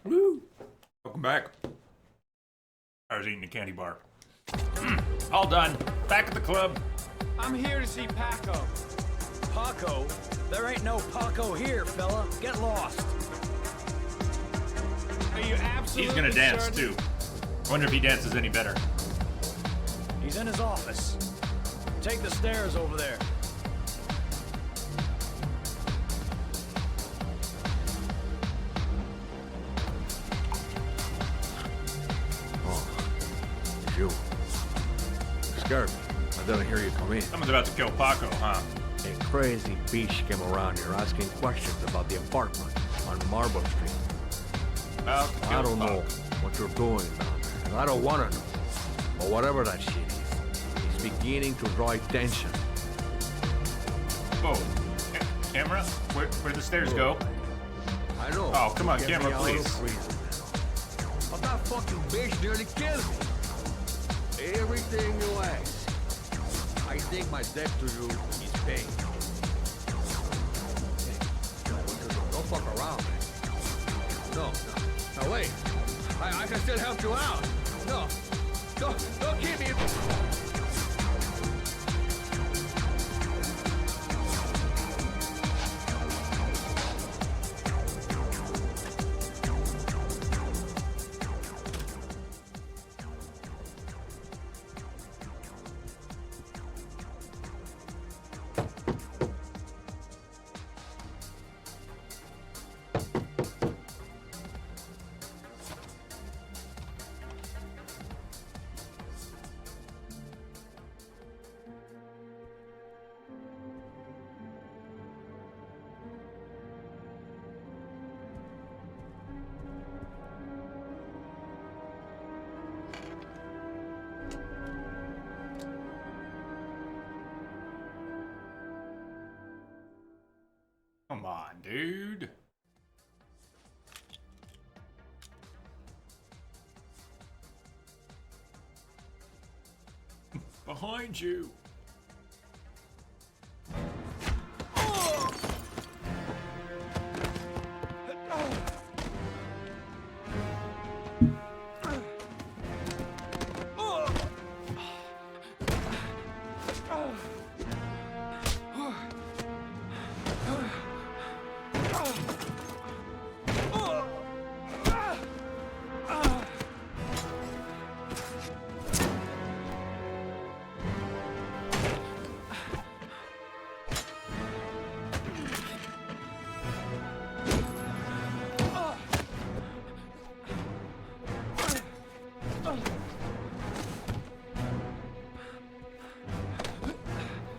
Woo! Welcome back. I was eating a candy bar. All done. Back at the club. I'm here to see Paco. Paco? There ain't no Paco here, fella. Get lost. Are you absolutely He's gonna dance certain? too. Wonder if he dances any better. He's in his office. Take the stairs over there. You. Scared me. I didn't hear you come in. Someone's about to kill Paco, huh? A crazy beach came around here asking questions about the apartment on Marble Street. About to kill I don't Paco. know what you're doing down there, and I don't want to know. But whatever that shit is, it's beginning to draw attention. Oh, camera? Where'd the stairs go? I know. Oh, come on, Get camera, me out of please. freezing now. But that fucking bitch nearly killed me. Everything you ask. I think my debt to you is paid. Don't fuck around, man. No. Now wait. I can still help you out. No. Don't keep me. Come on, dude. Behind you.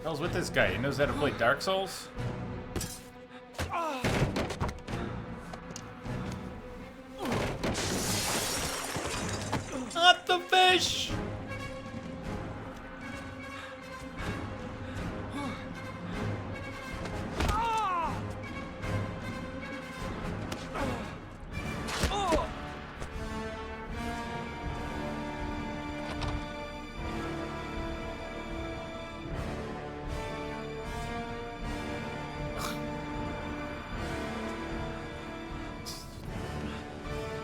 Hell's with this guy? He knows how to play Dark Souls? Not the fish!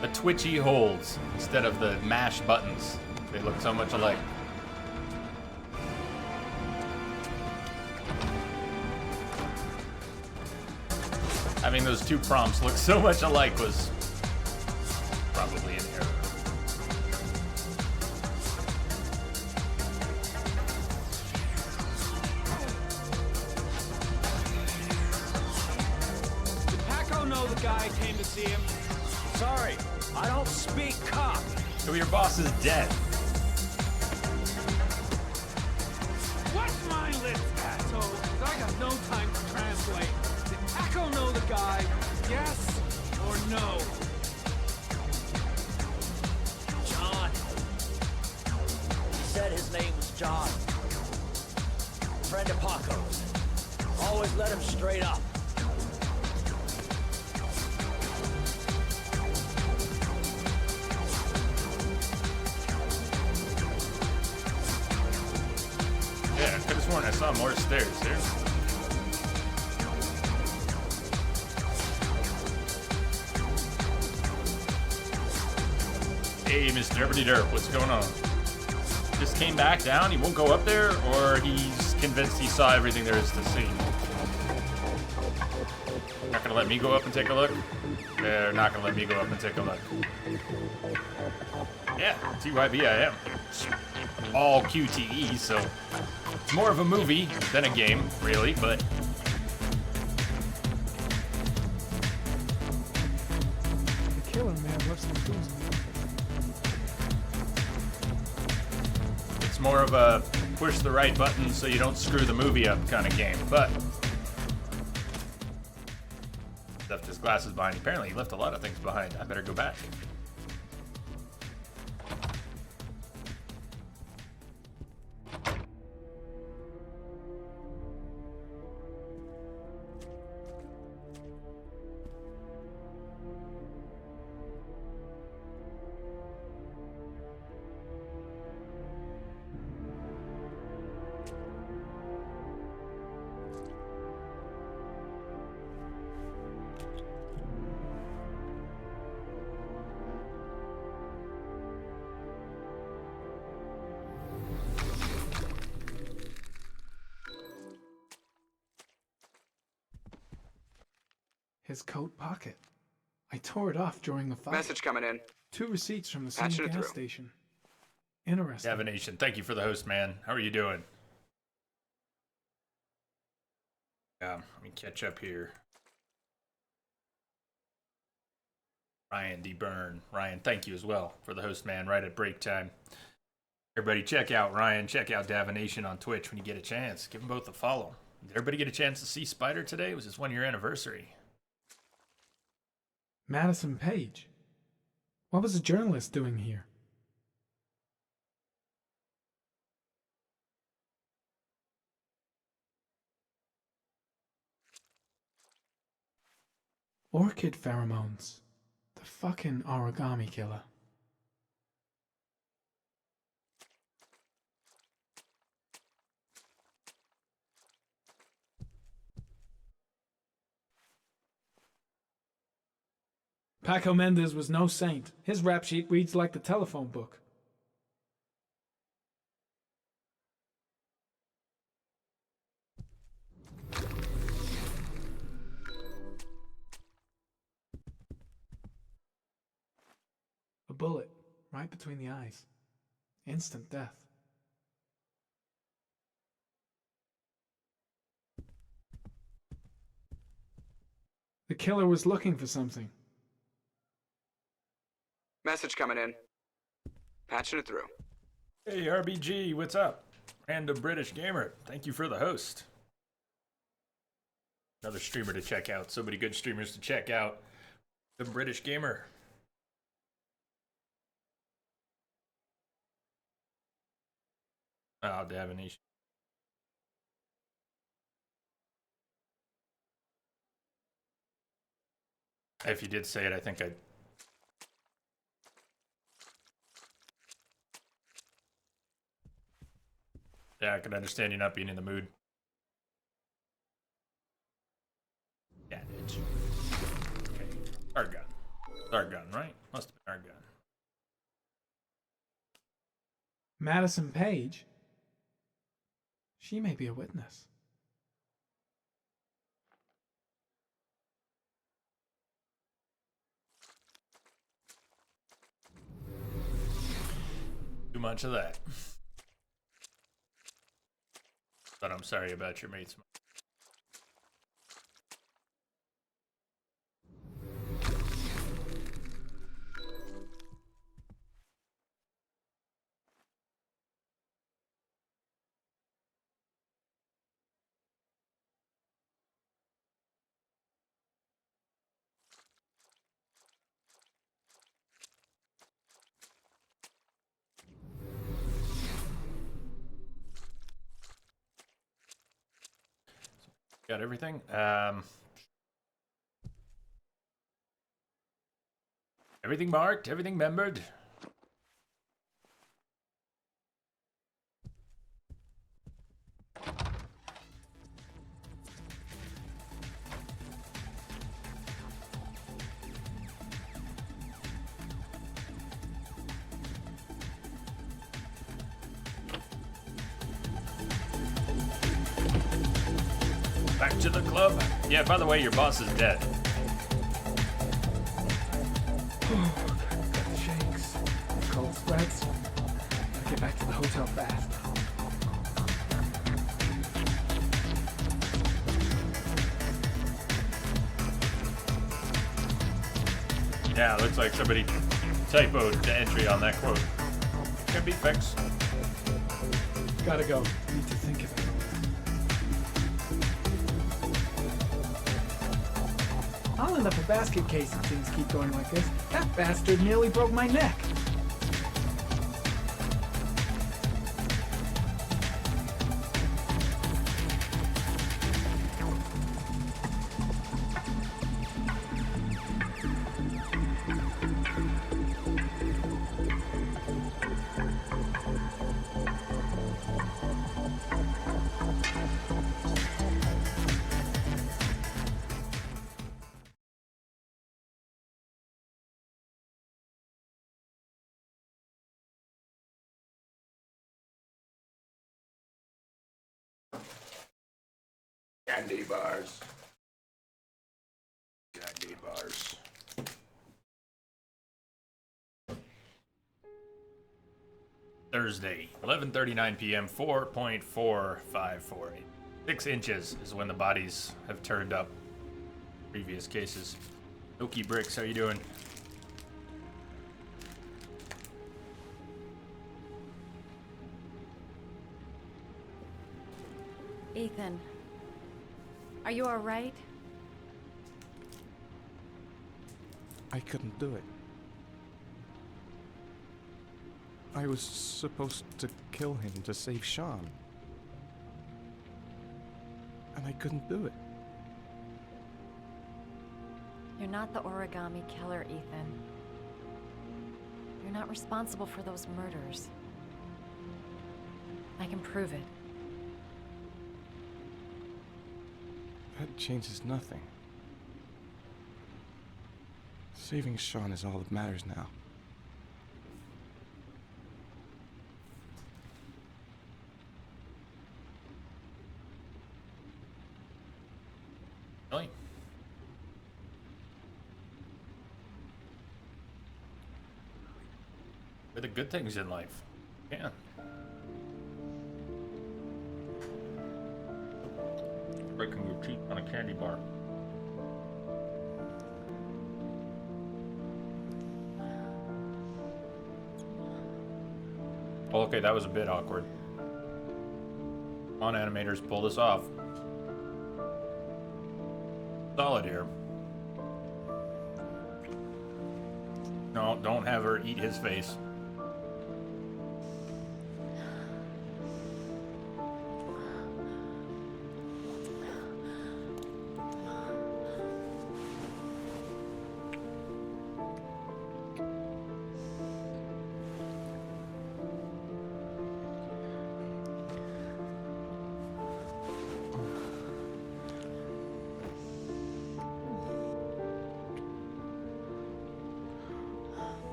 The twitchy holds instead of the mash buttons. They look so much alike. Having those two prompts look so much alike was probably an error. Did Paco know the guy came to see him? Sorry, I don't speak cop. So your boss is dead. What's my lips, asshole? 'Cause I got no time to translate. Did Paco know the guy? Yes or no? John. He said his name was John. Friend of Paco's. Always let him straight up. Yeah, I could have sworn I saw more stairs here. Hey, Mr. Derpity Derp, what's going on? Just came back down? He won't go up there? Or he's convinced he saw everything there is to see? Not gonna let me go up and take a look? They're not gonna let me go up and take a look. Yeah, TYB I am. All QTE, so it's more of a movie than a game, really, but The killer man left some clues. it's more of a push the right button so you don't screw the movie up kind of game. But left his glasses behind. Apparently he left a lot of things behind. I better go back. His coat pocket. I tore it off during the fight. Message coming in. 2 receipts from the same Patching it gas through. station. Interesting. Davenation, thank you for the host, man. How are you doing? Yeah, let me catch up here. Ryan D. Byrne. Ryan, thank you as well for the host, man, right at break time. Everybody check out Ryan, check out Davenation on Twitch when you get a chance. Give them both a follow. Did everybody get a chance to see Spider today? It was his 1-year anniversary. Madison Page. What was a journalist doing here? Orchid pheromones. The fucking origami killer. Paco Mendez was no saint. His rap sheet reads like the telephone book. A bullet right between the eyes. Instant death. The killer was looking for something. Message coming in. Patching it through. Hey, RBG, what's up? Random British Gamer, thank you for the host. Another streamer to check out. So many good streamers to check out. The British Gamer. Oh, Davenation. If you did say it, I think I'd... Yeah, I can understand you not being in the mood. Yeah, bitch. Okay. Our gun. Our gun, right? Must have been our gun. Madison Page? She may be a witness. Too much of that. But I'm sorry about your mates. Got everything? Everything marked? Everything membered? Back to the club. Yeah, by the way, your boss is dead. Got the shakes, cold sweats. I'll get back to the hotel fast. Yeah, looks like somebody typoed the entry on that quote. Could be fixed. Gotta go. Need to think of it. I'll end up a basket case if things keep going like this. That bastard nearly broke my neck. Candy bars. Candy bars. Thursday, 11:39 p.m. 4.454. 6 inches is when the bodies have turned up. Previous cases. Okie Bricks, how you doing? Ethan, are you all right? I couldn't do it. I was supposed to kill him to save Sean. And I couldn't do it. You're not the origami killer, Ethan. You're not responsible for those murders. I can prove it. That changes nothing. Saving Sean is all that matters now. Really? For the good things in life. Yeah. Breaking your teeth on a candy bar. Well, okay, that was a bit awkward. Come on, animators, pull this off. Solid here. No, don't have her eat his face.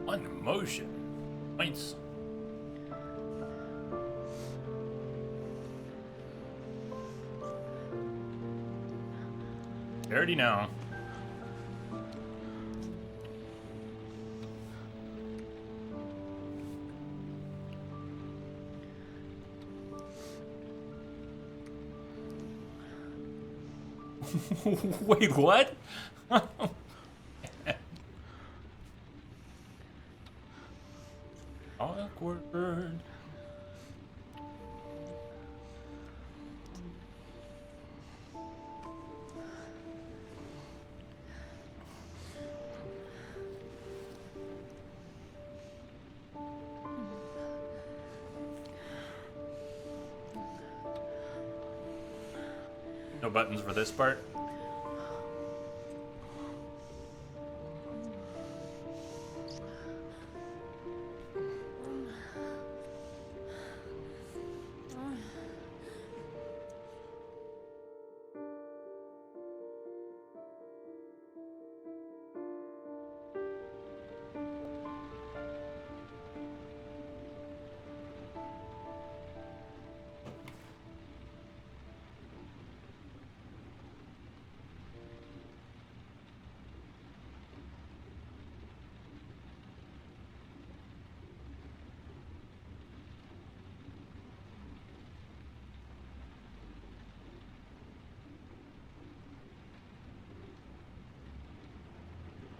One emotion. Points. Already know. Wait, what? Awkward. No buttons for this part.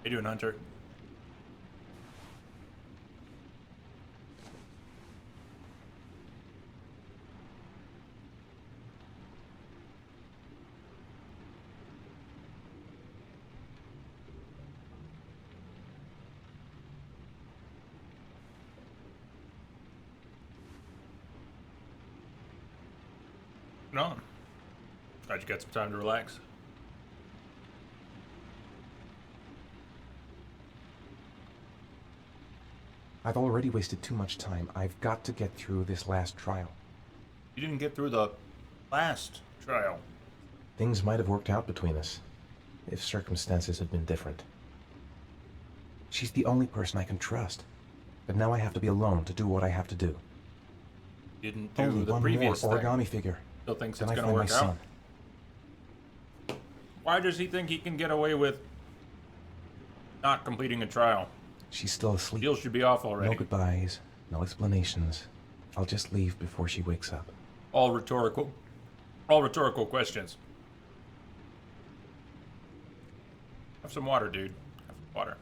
you doing, Hunter? No. Glad you got some time to relax. I've already wasted too much time. I've got to get through this last trial. You didn't get through the last trial. Things might have worked out between us, if circumstances had been different. She's the only person I can trust. But now I have to be alone to do what I have to do. You didn't do Only the one previous more thing. origami figure. Still thinks Then it's I going to find my work out. son. Why does he think he can get away with not completing a trial? She's still asleep. Deal should be off already. No goodbyes, no explanations. I'll just leave before she wakes up. All rhetorical questions. Have some water, dude. Have some water.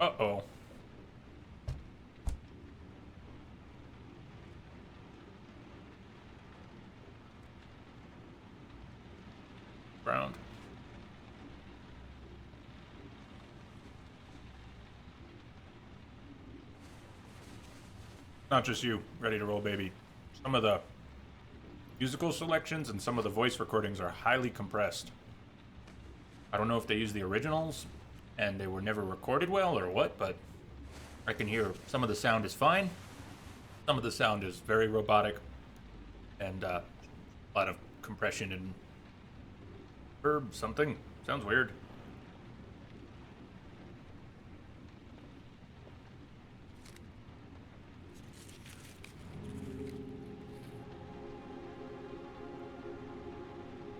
Uh-oh. Ground. Not just you, ready to roll, baby. Some of the musical selections and some of the voice recordings are highly compressed. I don't know if they use the originals and they were never recorded well or what, but I can hear some of the sound is fine. Some of the sound is very robotic and a lot of compression and verb something. Sounds weird.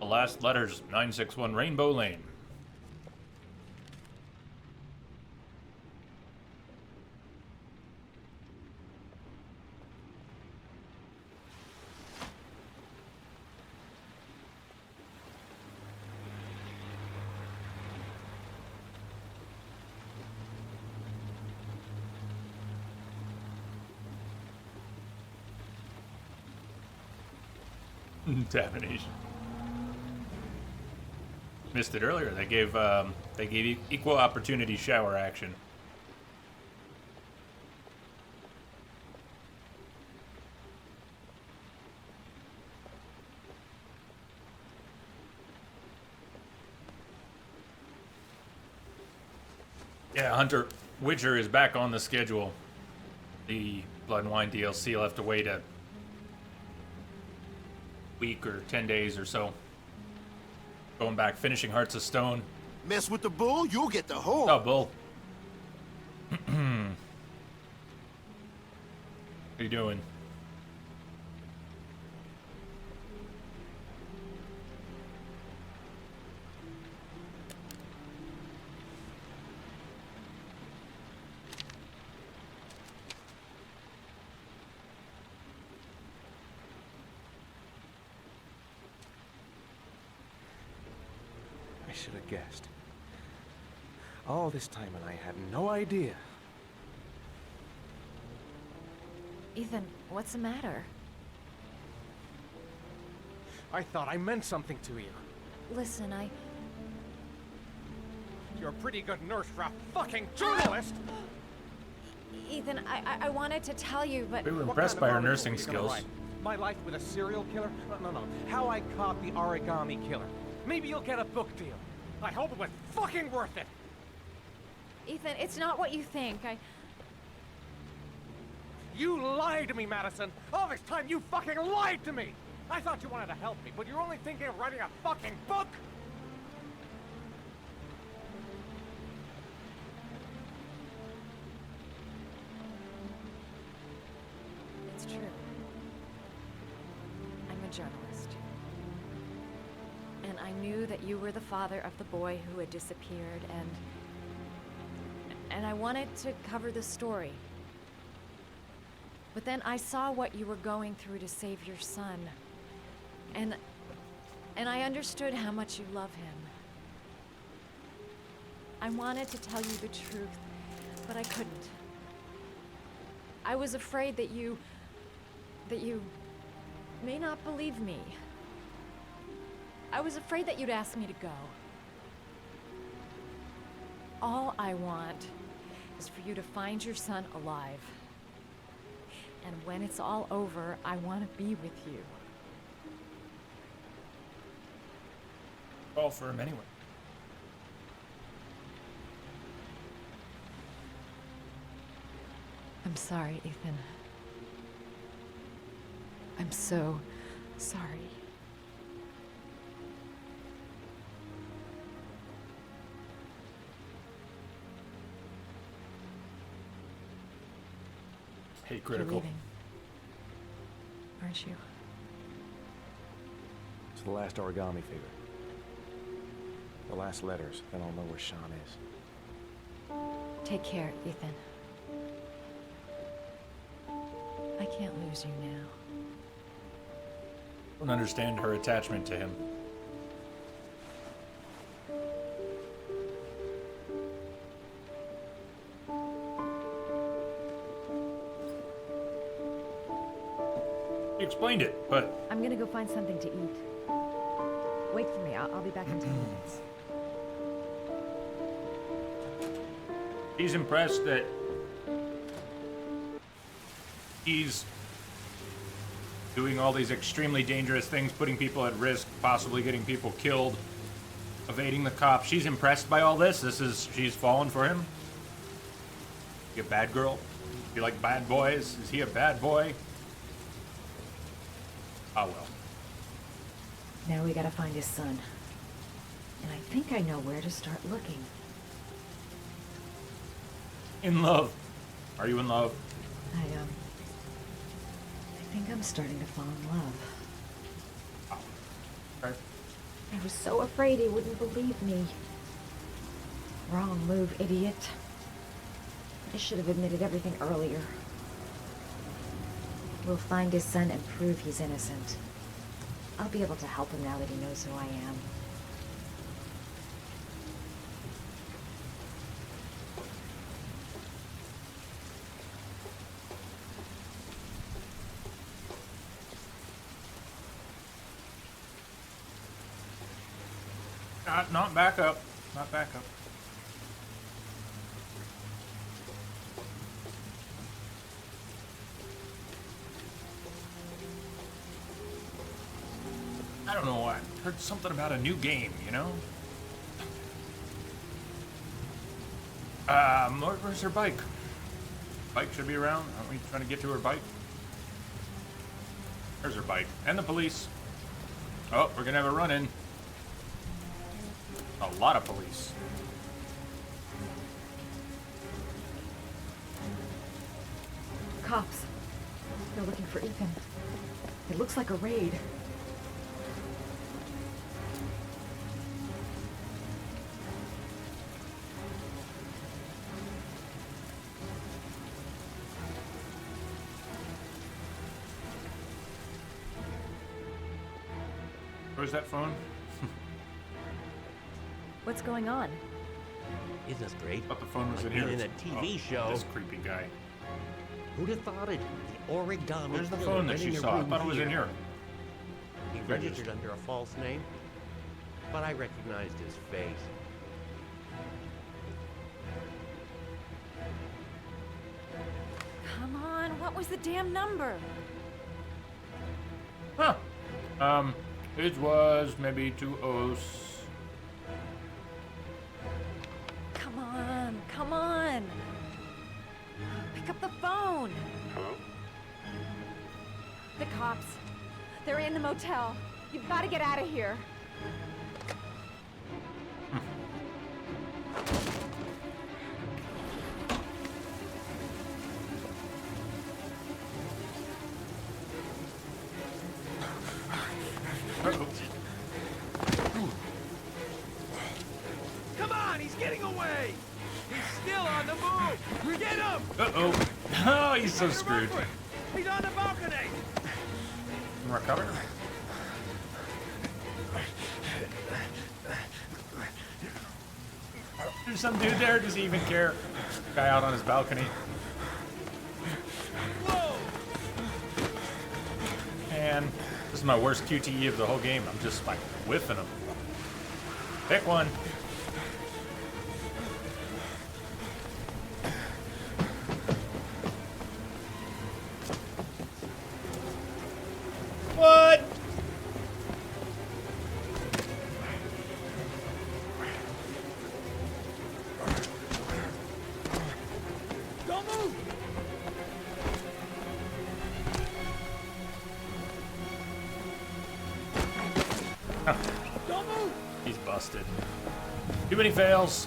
The last letters, 961 Rainbow Lane. Definition. Missed it earlier. They gave equal opportunity shower action. Yeah, Hunter Witcher is back on the schedule. The Blood and Wine DLC will have to wait a week or 10 days or so. Going back, finishing Hearts of Stone. Mess with the bull, you'll get the horn. Oh, Bull. How you doing? I should have guessed. All this time and I had no idea. Ethan, what's the matter? I thought I meant something to you. Listen, You're a pretty good nurse for a fucking journalist! Ethan, I wanted to tell you, but... We were What impressed kind by of her article nursing are you gonna skills. write? My life with a serial killer? No. How I caught the origami killer. Maybe you'll get a book deal. I hope it was fucking worth it! Ethan, it's not what you think. You lied to me, Madison! All this time you fucking lied to me! I thought you wanted to help me, but you're only thinking of writing a fucking book! It's true. I'm a journalist. And I knew that you were the father of the boy who had disappeared, and I wanted to cover the story. But then I saw what you were going through to save your son. And I understood how much you love him. I wanted to tell you the truth, but I couldn't. I was afraid that you may not believe me. I was afraid that you'd ask me to go. All I want is for you to find your son alive. And when it's all over, I want to be with you. Fall for him anyway. I'm sorry, Ethan. I'm so sorry. Hey, You're critical. leaving, aren't you? It's the last origami figure. The last letters, then I'll know where Sean is. Take care, Ethan. I can't lose you now. Don't understand her attachment to him. He explained it, but I'm gonna go find something to eat. Wait for me. I'll be back in 10 minutes. he's impressed that he's doing all these extremely dangerous things, putting people at risk, possibly getting people killed, evading the cops. She's impressed by all this. She's fallen for him. He a bad girl? You like bad boys? Is he a bad boy? Oh well. Now we gotta find his son. And I think I know where to start looking. In love. Are you in love? I think I'm starting to fall in love. Oh. Okay. I was so afraid he wouldn't believe me. Wrong move, idiot. I should have admitted everything earlier. We'll find his son and prove he's innocent. I'll be able to help him now that he knows who I am. Not back up. Not back up. I don't know. I heard something about a new game, you know? Where's her bike? Bike should be around. Aren't we trying to get to her bike? There's her bike. And the police. Oh, we're gonna have a run-in. A lot of police. Cops. They're looking for Ethan. It looks like a raid. Where's that phone? What's going on? Isn't this great? I thought the phone was Like in here. being in a TV show. This creepy guy. Who'd have thought it? The origami There's the killer phone that renting she a saw. I room thought it was in here. He registered under a false name, but I recognized his face. Come on, what was the damn number? Huh. It was maybe 20. Come on, come on. Pick up the phone. Hello? The cops. They're in the motel. You've got to get out of here. Come on, he's getting away! He's still on the move! Get him! Uh-oh. Oh, he's so screwed. He's on the balcony! More cover? There's some dude there. Does he even care? Guy out on his balcony. And this is my worst QTE of the whole game. I'm just like whiffing them. Pick one. What? Don't move! Don't move! He's busted. Too many fails.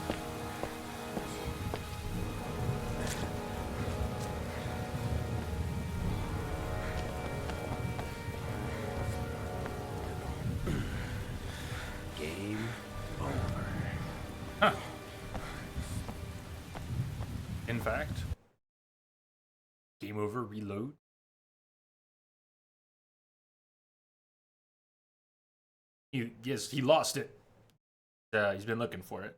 Game over. Huh. In fact, game over, reload. Yes, he lost it. He's been looking for it.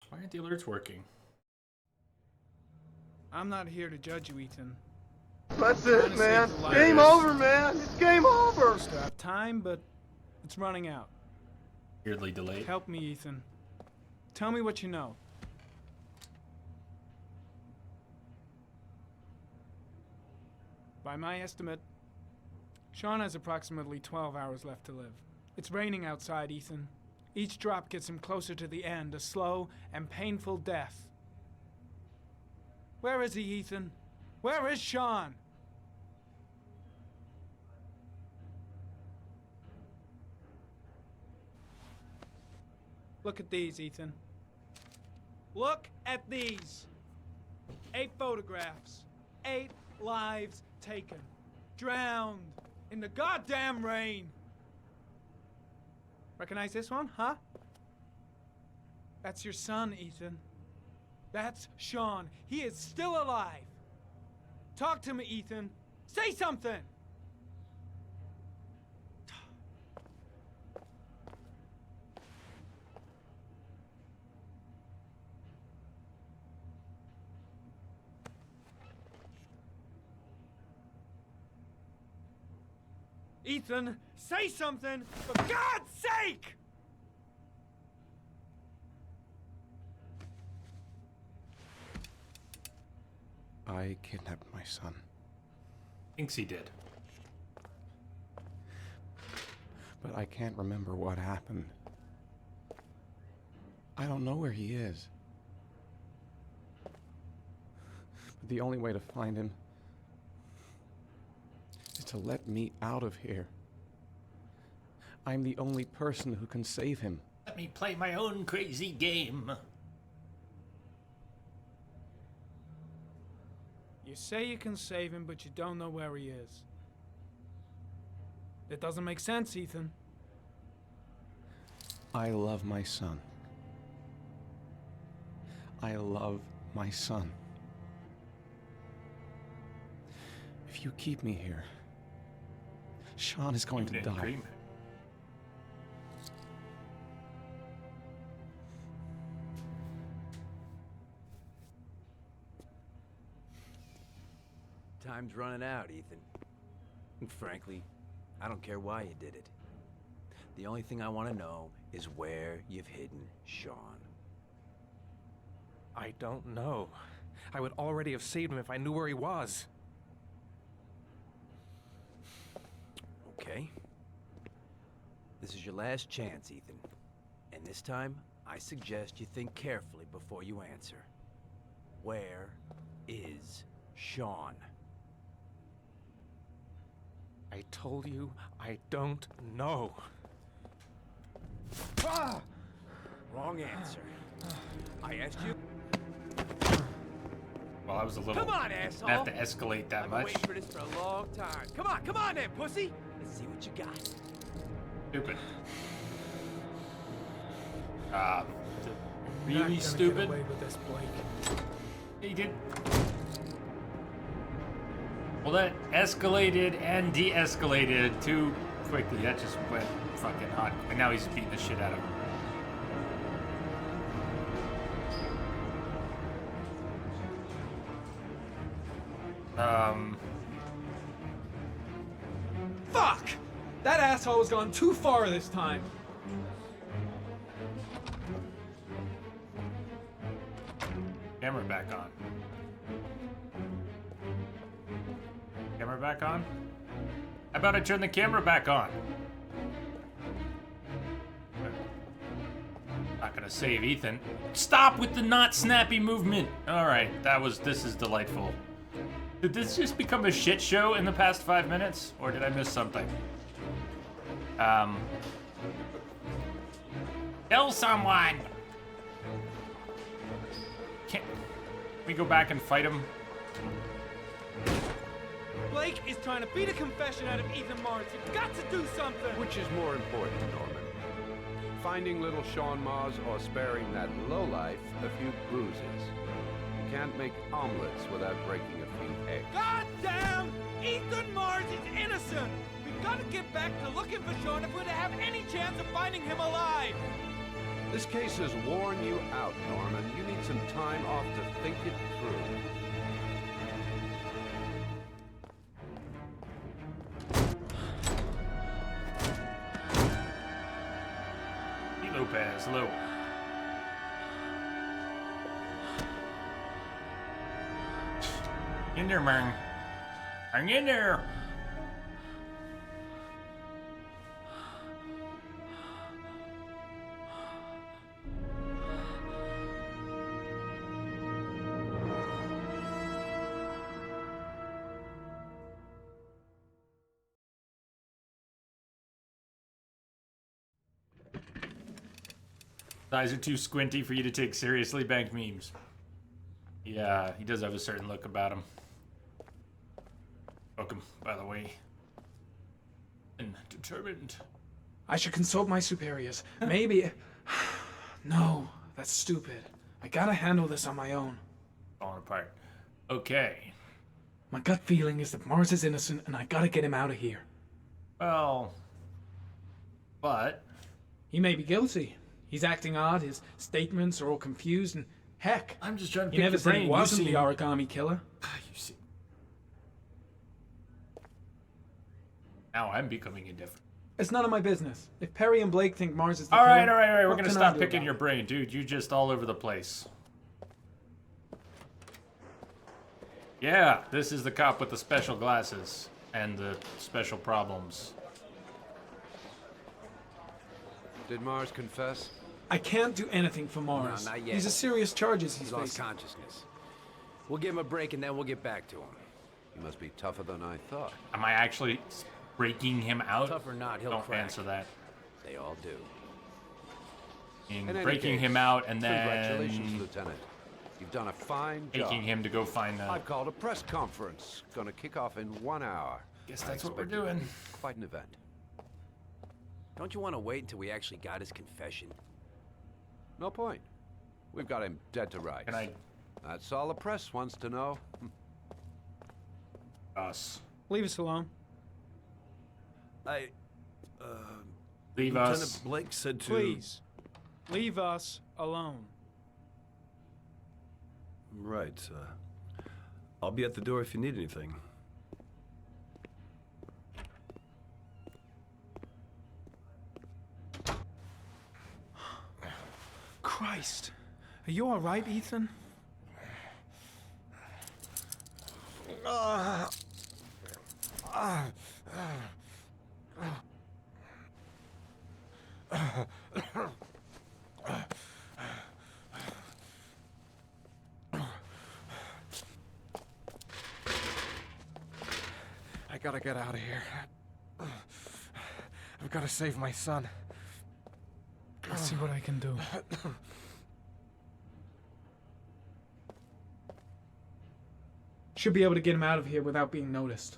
Why aren't the alerts working? I'm not here to judge you, Ethan. That's it, man. Game over, man. It's game over. Still have time, but it's running out. Weirdly delayed. Help me, Ethan. Tell me what you know. By my estimate, Sean has approximately 12 hours left to live. It's raining outside, Ethan. Each drop gets him closer to the end, a slow and painful death. Where is he, Ethan? Where is Sean? Look at these, Ethan. Look at these. 8 photographs. 8 lives taken. Drowned in the goddamn rain. Recognize this one, huh? That's your son, Ethan. That's Sean. He is still alive. Talk to me, Ethan. Say something! Ethan, say something, for God's sake! I kidnapped my son. Thinks he did. But I can't remember what happened. I don't know where he is. But the only way to find him is to let me out of here. I'm the only person who can save him. Let me play my own crazy game. You say you can save him, but you don't know where he is. It doesn't make sense, Ethan. I love my son. I love my son. If you keep me here, Sean is going to die. Dream. Time's running out, Ethan. And frankly, I don't care why you did it. The only thing I want to know is where you've hidden Sean. I don't know. I would already have saved him if I knew where he was. Okay. This is your last chance, Ethan. And this time, I suggest you think carefully before you answer. Where is Sean? I told you, I don't know. Ah! Wrong answer. I asked you. Well, I was a little. Come on, asshole! I have to escalate that I've been much. waiting for this for a long time. Come on then, pussy! Let's see what you got. Stupid. You're not really gonna stupid. Get away with this, Blake. He did. Well, that escalated and de-escalated too quickly. That just went fucking hot. And now he's beating the shit out of him. Fuck! That asshole has gone too far this time. Camera back on. Camera back on? How about I turn the camera back on? Not gonna save Ethan. Stop with the not snappy movement! Alright, this is delightful. Did this just become a shit show in the past 5 minutes? Or did I miss something? Kill someone! Can't we go back and fight him? Blake is trying to beat a confession out of Ethan Mars. You've got to do something! Which is more important, Norman? Finding little Sean Mars or sparing that lowlife a few bruises? You can't make omelets without breaking a few eggs. God damn! Ethan Mars is innocent! We've got to get back to looking for Sean if we're to have any chance of finding him alive! This case has worn you out, Norman. You need some time off to think it through. Lopez, hello. In there, man. Hang in there. Eyes are too squinty for you to take seriously, bank memes. Yeah, he does have a certain look about him. Welcome, by the way. And determined. I should consult my superiors. Maybe... No, that's stupid. I gotta handle this on my own. Falling apart. Okay. My gut feeling is that Mars is innocent and I gotta get him out of here. Well... But... He may be guilty. He's acting odd, his statements are all confused, and heck... I'm just trying to he pick never your said brain. he You wasn't seem- the origami killer. You see... Now I'm becoming indifferent. It's none of my business. If Perry and Blake think Mars is the Alright, killer, alright. We're what gonna can I stop do picking about your it? brain, dude. You just all over the place. Yeah, this is the cop with the special glasses and the special problems. Did Mars confess? I can't do anything for Mars. No, not yet. These are serious charges He's he's lost facing. consciousness. We'll give him a break and then we'll get back to him. He must be tougher than I thought. Am I actually breaking him out? Tough or not, he'll Don't crack. answer that. They all do. In In any breaking case, him out and Congratulations, then Lieutenant. You've done a fine job. taking him to go find the... I've called a press conference. Gonna kick off in 1 hour. Guess I that's what we're expect it to doing. be Quite an event. Don't you want to wait until we actually got his confession? No point. We've got him dead to rights. Can I... That's all the press wants to know. Us. Leave us alone. Leave Lieutenant us. Blake said to... Please. Leave us alone. Right. I'll be at the door if you need anything. Christ. Are you all right, Ethan? I gotta get out of here. I've gotta save my son. Let's see what I can do. Should be able to get him out of here without being noticed.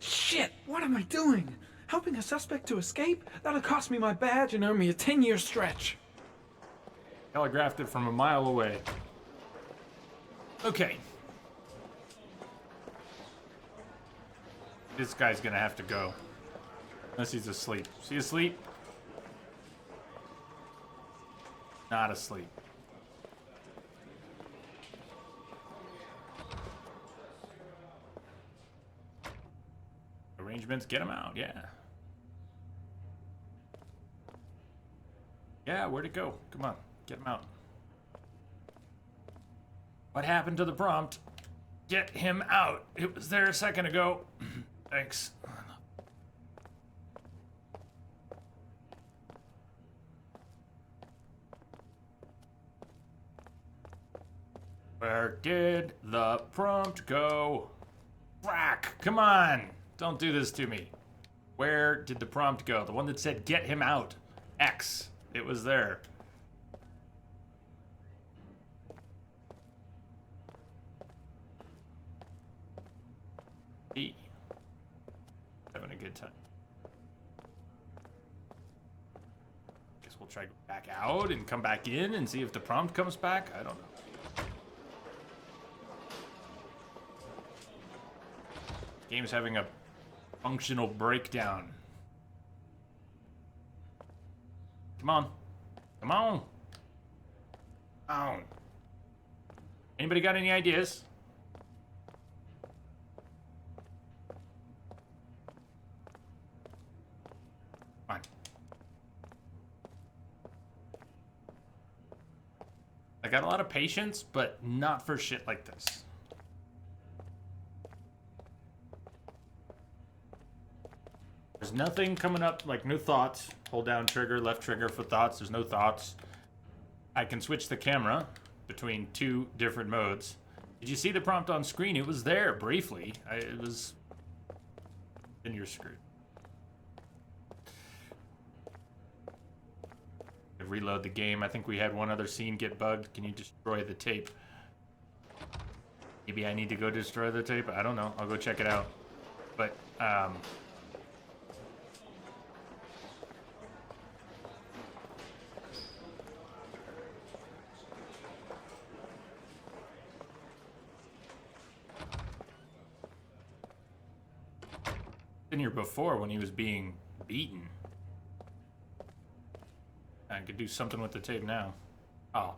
Shit! What am I doing? Helping a suspect to escape? That'll cost me my badge and earn me a 10-year stretch. Telegraphed it from a mile away. Okay. This guy's gonna have to go. Unless he's asleep. Is he asleep? Not asleep. Arrangements, get him out, yeah. Yeah, where'd it go? Come on, get him out. What happened to the prompt? Get him out. It was there a second ago. Thanks. Where did the prompt go? Frack! Come on! Don't do this to me. Where did the prompt go? The one that said get him out. X. It was there. E. Having a good time. Guess we'll try to go back out and come back in and see if the prompt comes back. I don't know. Game's having a functional breakdown. Come on. Come on. Come on. Anybody got any ideas? Come on. I got a lot of patience, but not for shit like this. There's nothing coming up, like no thoughts. Hold down trigger, left trigger for thoughts. There's no thoughts. I can switch the camera between two different modes. Did you see the prompt on screen? It was there briefly. It was... Then you're screwed. Reload the game. I think we had one other scene get bugged. Can you destroy the tape? Maybe I need to go destroy the tape? I don't know. I'll go check it out. But, been here before when he was being beaten. I could do something with the tape now. Oh,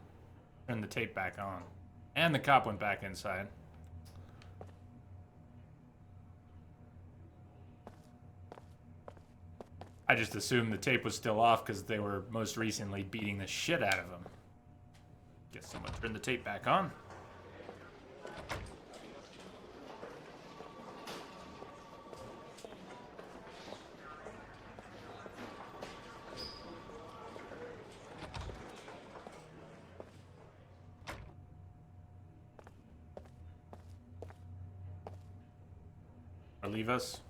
turn the tape back on. And the cop went back inside. I just assumed the tape was still off because they were most recently beating the shit out of him. Guess someone turned the tape back on. Or leave us.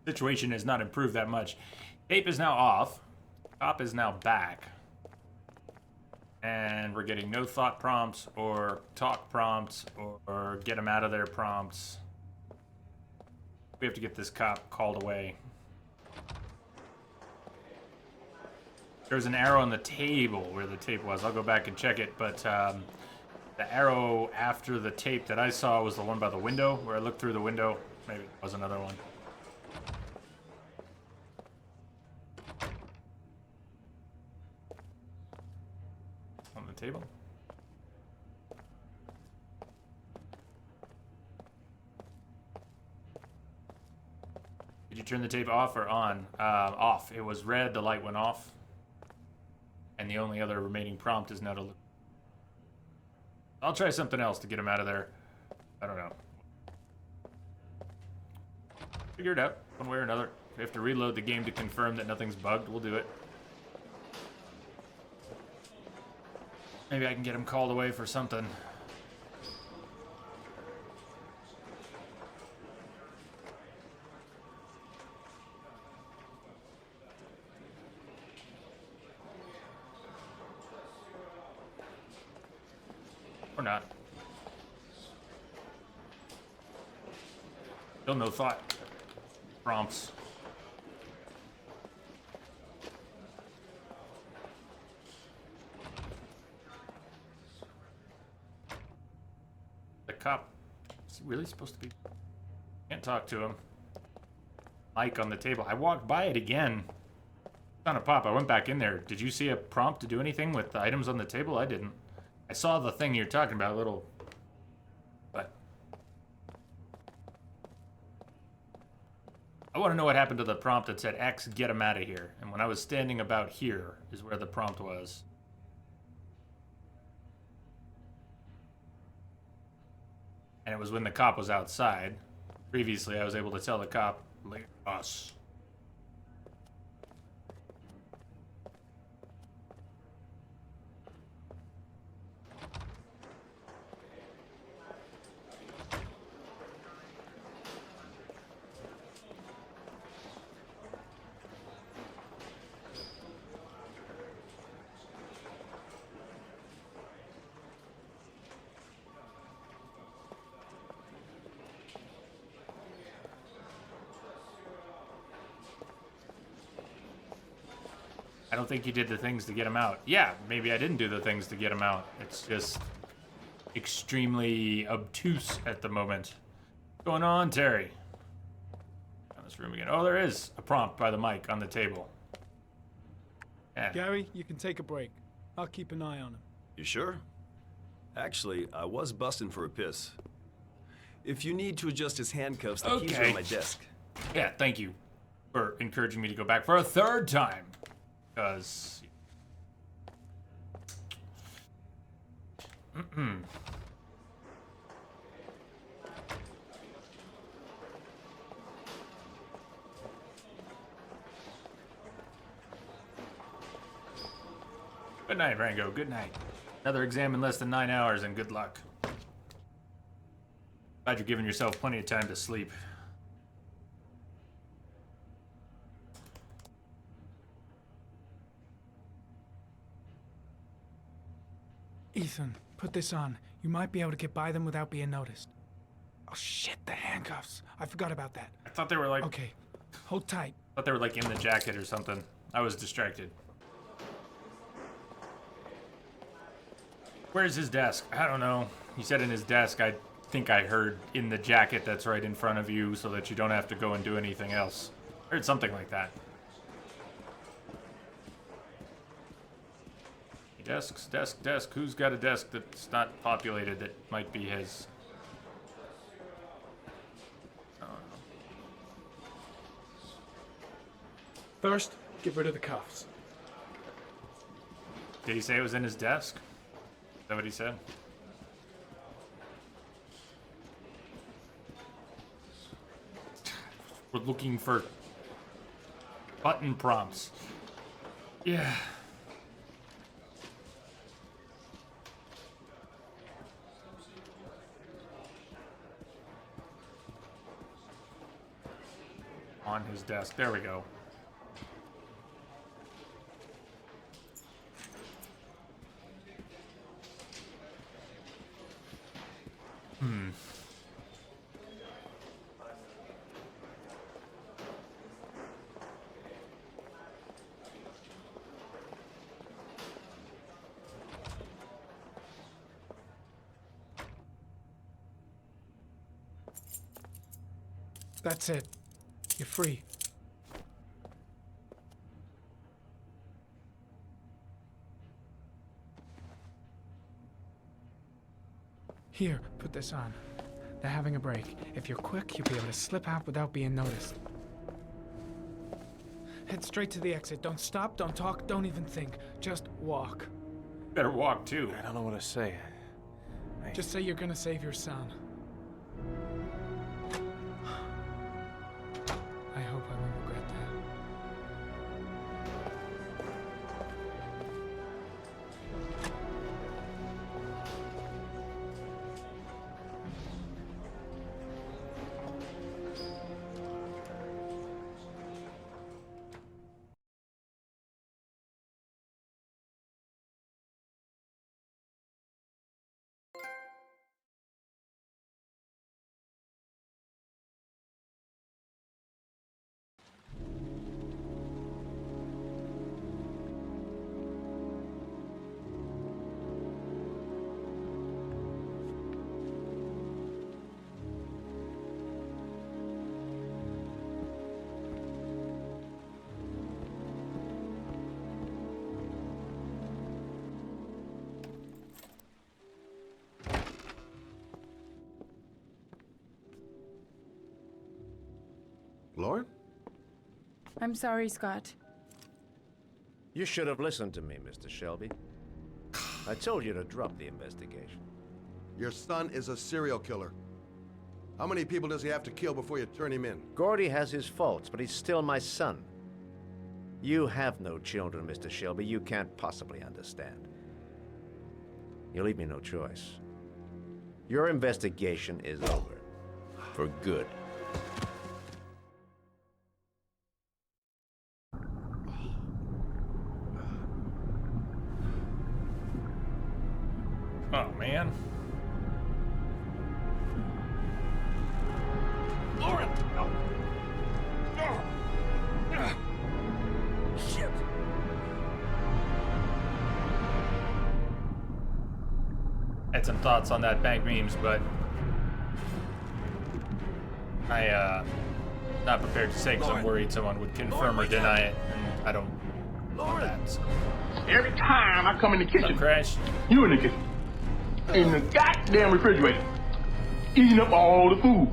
Situation has not improved that much. Tape is now off. Cop is now back. And we're getting no thought prompts or talk prompts or get him out of there prompts. We have to get this cop called away. There's an arrow on the table where the tape was. I'll go back and check it, but the arrow after the tape that I saw was the one by the window, where I looked through the window. Maybe it was another one. On the table. Did you turn the tape off or on? Off. It was red, the light went off. And the only other remaining prompt is now to look. I'll try something else to get him out of there. I don't know. Figure it out, one way or another. If we have to reload the game to confirm that nothing's bugged, we'll do it. Maybe I can get him called away for something. Or not. Still no thought. prompts. The cop, is he really supposed to be? Can't talk to him. Mike on the table. I walked by it again. Found a pop. I went back in there. Did you see a prompt to do anything with the items on the table? I didn't. I saw the thing you're talking about, little. But I want to know what happened to the prompt that said X, get him out of here. And when I was standing about here is where the prompt was. And it was when the cop was outside. Previously, I was able to tell the cop, leave us. I don't think you did the things to get him out. Yeah, maybe I didn't do the things to get him out. It's just extremely obtuse at the moment. What's going on, Terry? Down this room again. Oh, there is a prompt by the mic on the table. Yeah. Gary, you can take a break. I'll keep an eye on him. You sure? Actually, I was busting for a piss. If you need to adjust his handcuffs, the keys are on my desk. Yeah, thank you for encouraging me to go back for a third time. Because... Good night, Rango. Good night. Another exam in less than 9 hours, and good luck. Glad you're giving yourself plenty of time to sleep. Ethan, put this on. You might be able to get by them without being noticed. Oh shit, the handcuffs. I forgot about that. I thought they were like... Okay, hold tight. I thought they were like in the jacket or something. I was distracted. Where's his desk? I don't know. He said in his desk. I think I heard in the jacket that's right in front of you so that you don't have to go and do anything else. I heard something like that. Desks, desk. Who's got a desk that's not populated that might be his? First, get rid of the cuffs. Did he say it was in his desk? Is that what he said? We're looking for button prompts. Yeah. On his desk. There we go. That's it. You're free. Here, put this on. They're having a break. If you're quick, you'll be able to slip out without being noticed. Head straight to the exit. Don't stop, don't talk, don't even think. Just walk. Better walk, too. I don't know what to say. Just say you're gonna save your son. Lauren? I'm sorry, Scott. You should have listened to me, Mr. Shelby. I told you to drop the investigation. Your son is a serial killer. How many people does he have to kill before you turn him in? Gordy has his faults, but he's still my son. You have no children, Mr. Shelby. You can't possibly understand. You leave me no choice. Your investigation is over. For good. Oh, man. Lauren! Shit. Had some thoughts on that bank memes, but not prepared to say because I'm worried someone would confirm or deny it, and I don't want that. So. Every time I come in the kitchen, Crash, you in the kitchen, in the goddamn refrigerator, eating up all the food.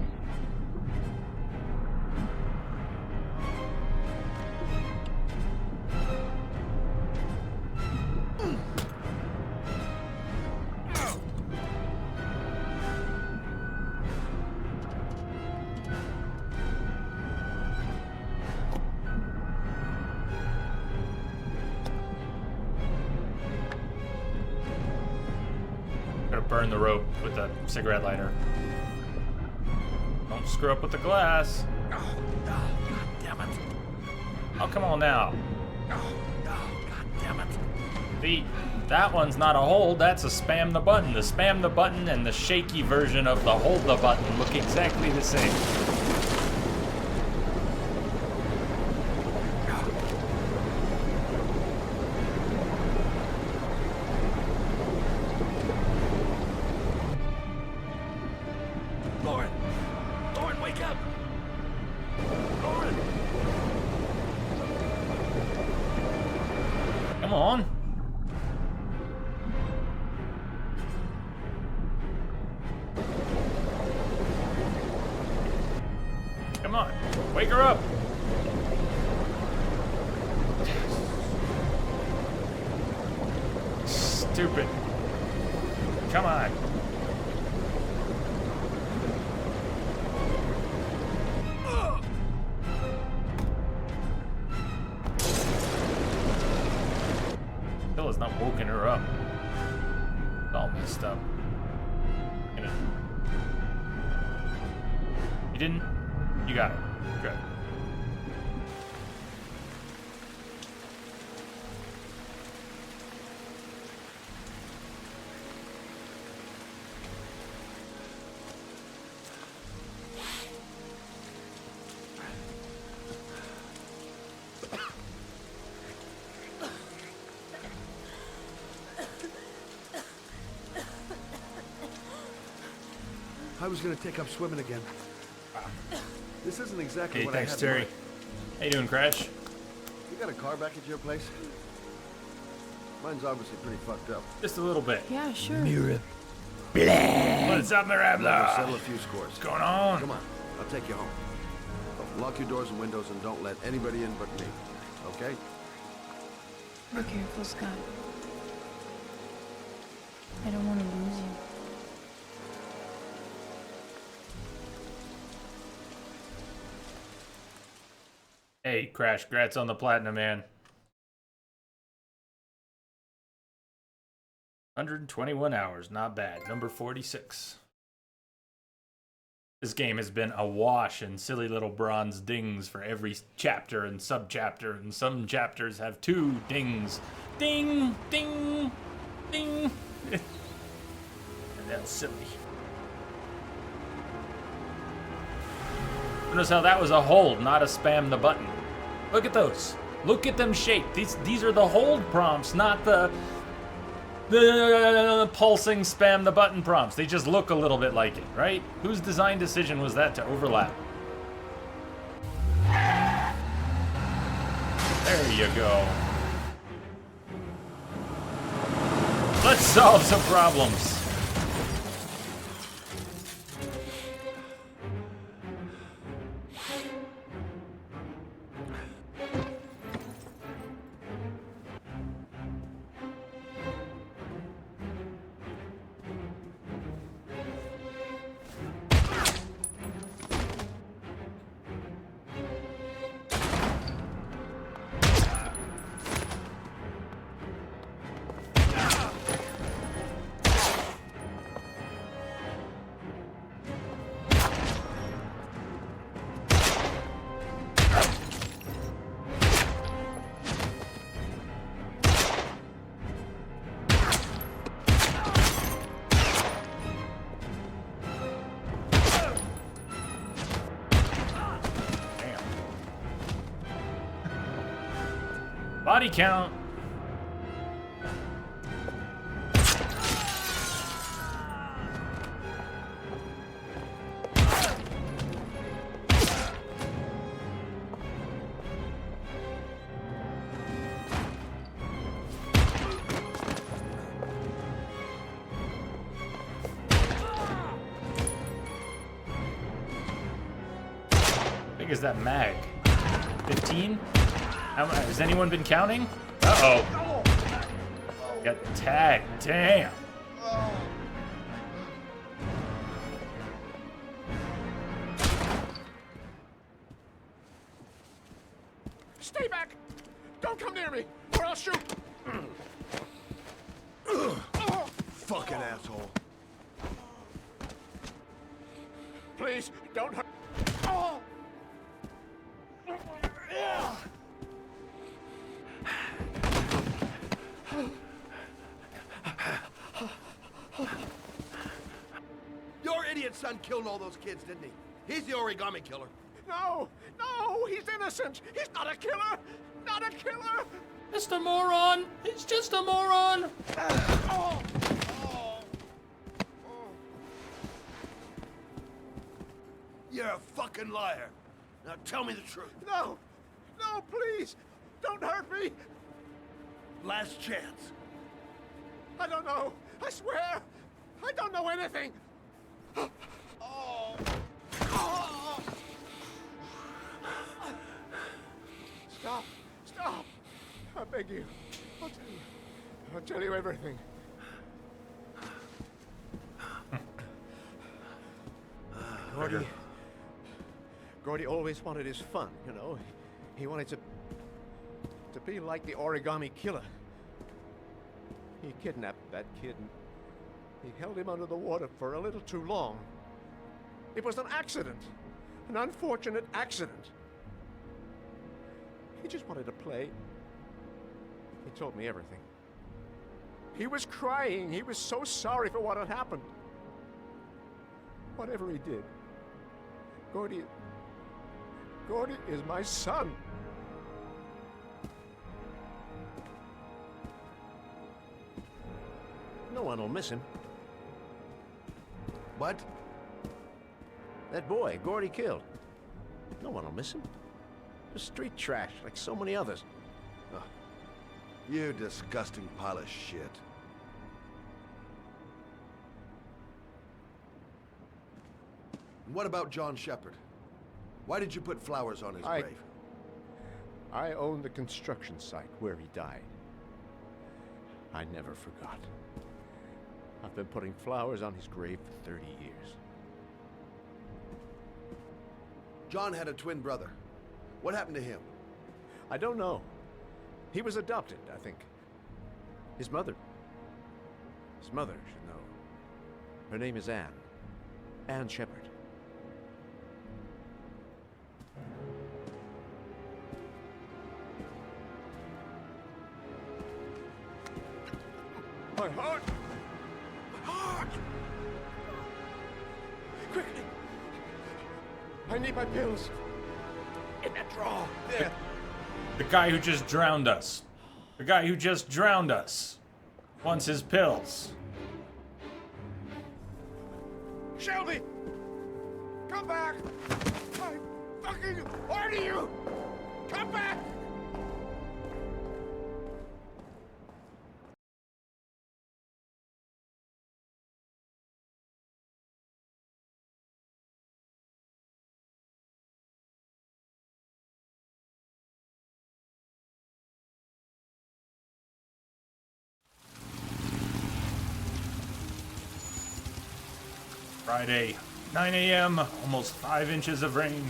burn the rope with a cigarette lighter. Don't screw up with the glass. Oh, God damn it. Oh, come on now. Oh, God damn it. That one's not a hold, that's a spam the button. The spam the button and the shaky version of the hold the button look exactly the same. Lauren, wake up! Lauren! Come on. Come on, wake her up. Stupid. Come on. Still has not woken her up. It's all messed up. You didn't? You got it. Good. I was gonna take up swimming again. This isn't exactly Hey, what thanks, I had Terry. in mind. How you doing, Crash? You got a car back at your place? Mine's obviously pretty fucked up. Just a little bit. Yeah, sure. What's up, Let's Mirabla? settle a few scores. What's going on? Come on, I'll take you home. Lock your doors and windows and don't let anybody in but me. Okay? Be careful, Scott. I don't want to lose you. Hey, Crash, congrats on the platinum, man. 121 hours, not bad. Number 46. This game has been awash in silly little bronze dings for every chapter and subchapter, and some chapters have 2 dings. Ding, ding, ding. And that's silly. Notice how that was a hold, not a spam the button. Look at those. Look at them shaped. These are the hold prompts, not the pulsing spam the button prompts. They just look a little bit like it, right? Whose design decision was that to overlap? There you go. Let's solve some problems. Body count. How big is that mag? 15? Has anyone been counting? Uh-oh. Got tagged. Damn. Stay back! Don't come near me, or I'll shoot! Fucking asshole. Please, don't hurt. Oh. Your idiot son killed all those kids, didn't he? He's the origami killer. No! No! He's innocent! He's not a killer! Not a killer! Just a moron! He's just a moron! Oh. You're a fucking liar. Now tell me the truth. No! No, please! Don't hurt me! Last chance. I don't know! I swear! I don't know anything! Oh. Oh. Stop! Stop! I beg you. I'll tell you. I'll tell you everything. Gordy always wanted his fun, you know. He wanted to be like the origami killer. He kidnapped that kid and he held him under the water for a little too long. It was an accident. An unfortunate accident. He just wanted to play. He told me everything. He was crying. He was so sorry for what had happened. Whatever he did, Gordy is my son. No one will miss him. What? That boy, Gordy killed. No one will miss him. Just street trash, like so many others. Oh, you disgusting pile of shit. And what about John Shepard? Why did you put flowers on his grave? I own the construction site where he died. I never forgot. I've been putting flowers on his grave for 30 years. John had a twin brother. What happened to him? I don't know. He was adopted, I think. His mother should know. Her name is Anne. Anne Shepard. My heart! My heart! Quickly! I need my pills. In that drawer. There. The guy who just drowned us. The guy who just drowned us wants his pills. Shelby! Come back! I fucking order you! Come back! Friday, 9 a.m., almost 5 inches of rain.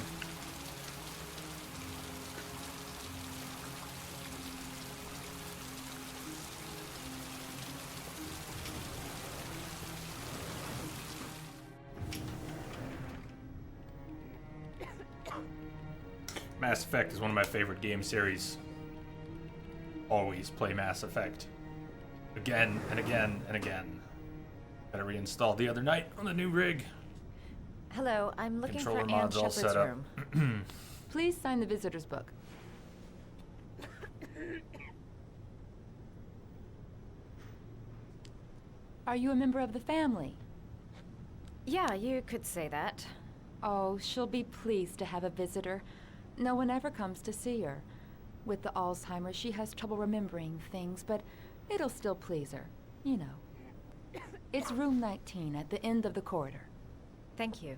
Mass Effect is one of my favorite game series. Always play Mass Effect. Again and again and again. Got to reinstall the other night on the new rig. Hello, I'm looking Controller for Anne mods all Shepard's set up. room. Please sign the visitor's book. Are you a member of the family? Yeah, you could say that. Oh, she'll be pleased to have a visitor. No one ever comes to see her. With the Alzheimer's, she has trouble remembering things, but it'll still please her. You know. It's room 19 at the end of the corridor. Thank you.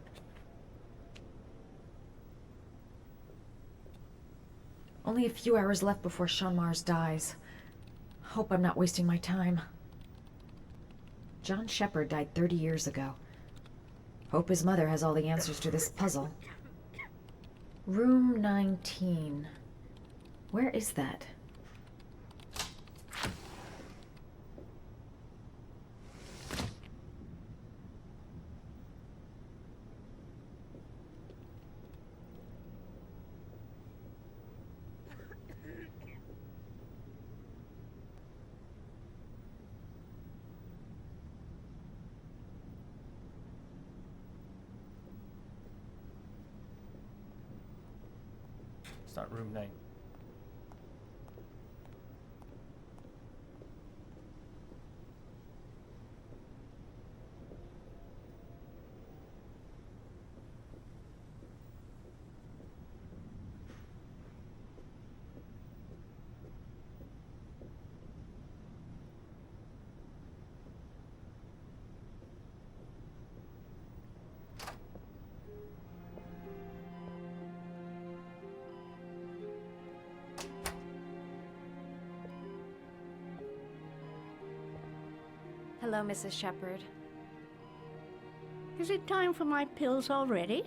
Only a few hours left before Sean Mars dies. Hope I'm not wasting my time. John Shepard died 30 years ago. Hope his mother has all the answers to this puzzle. Room 19. Where is that? It's not room 9. Hello, Mrs. Shepard. Is it time for my pills already?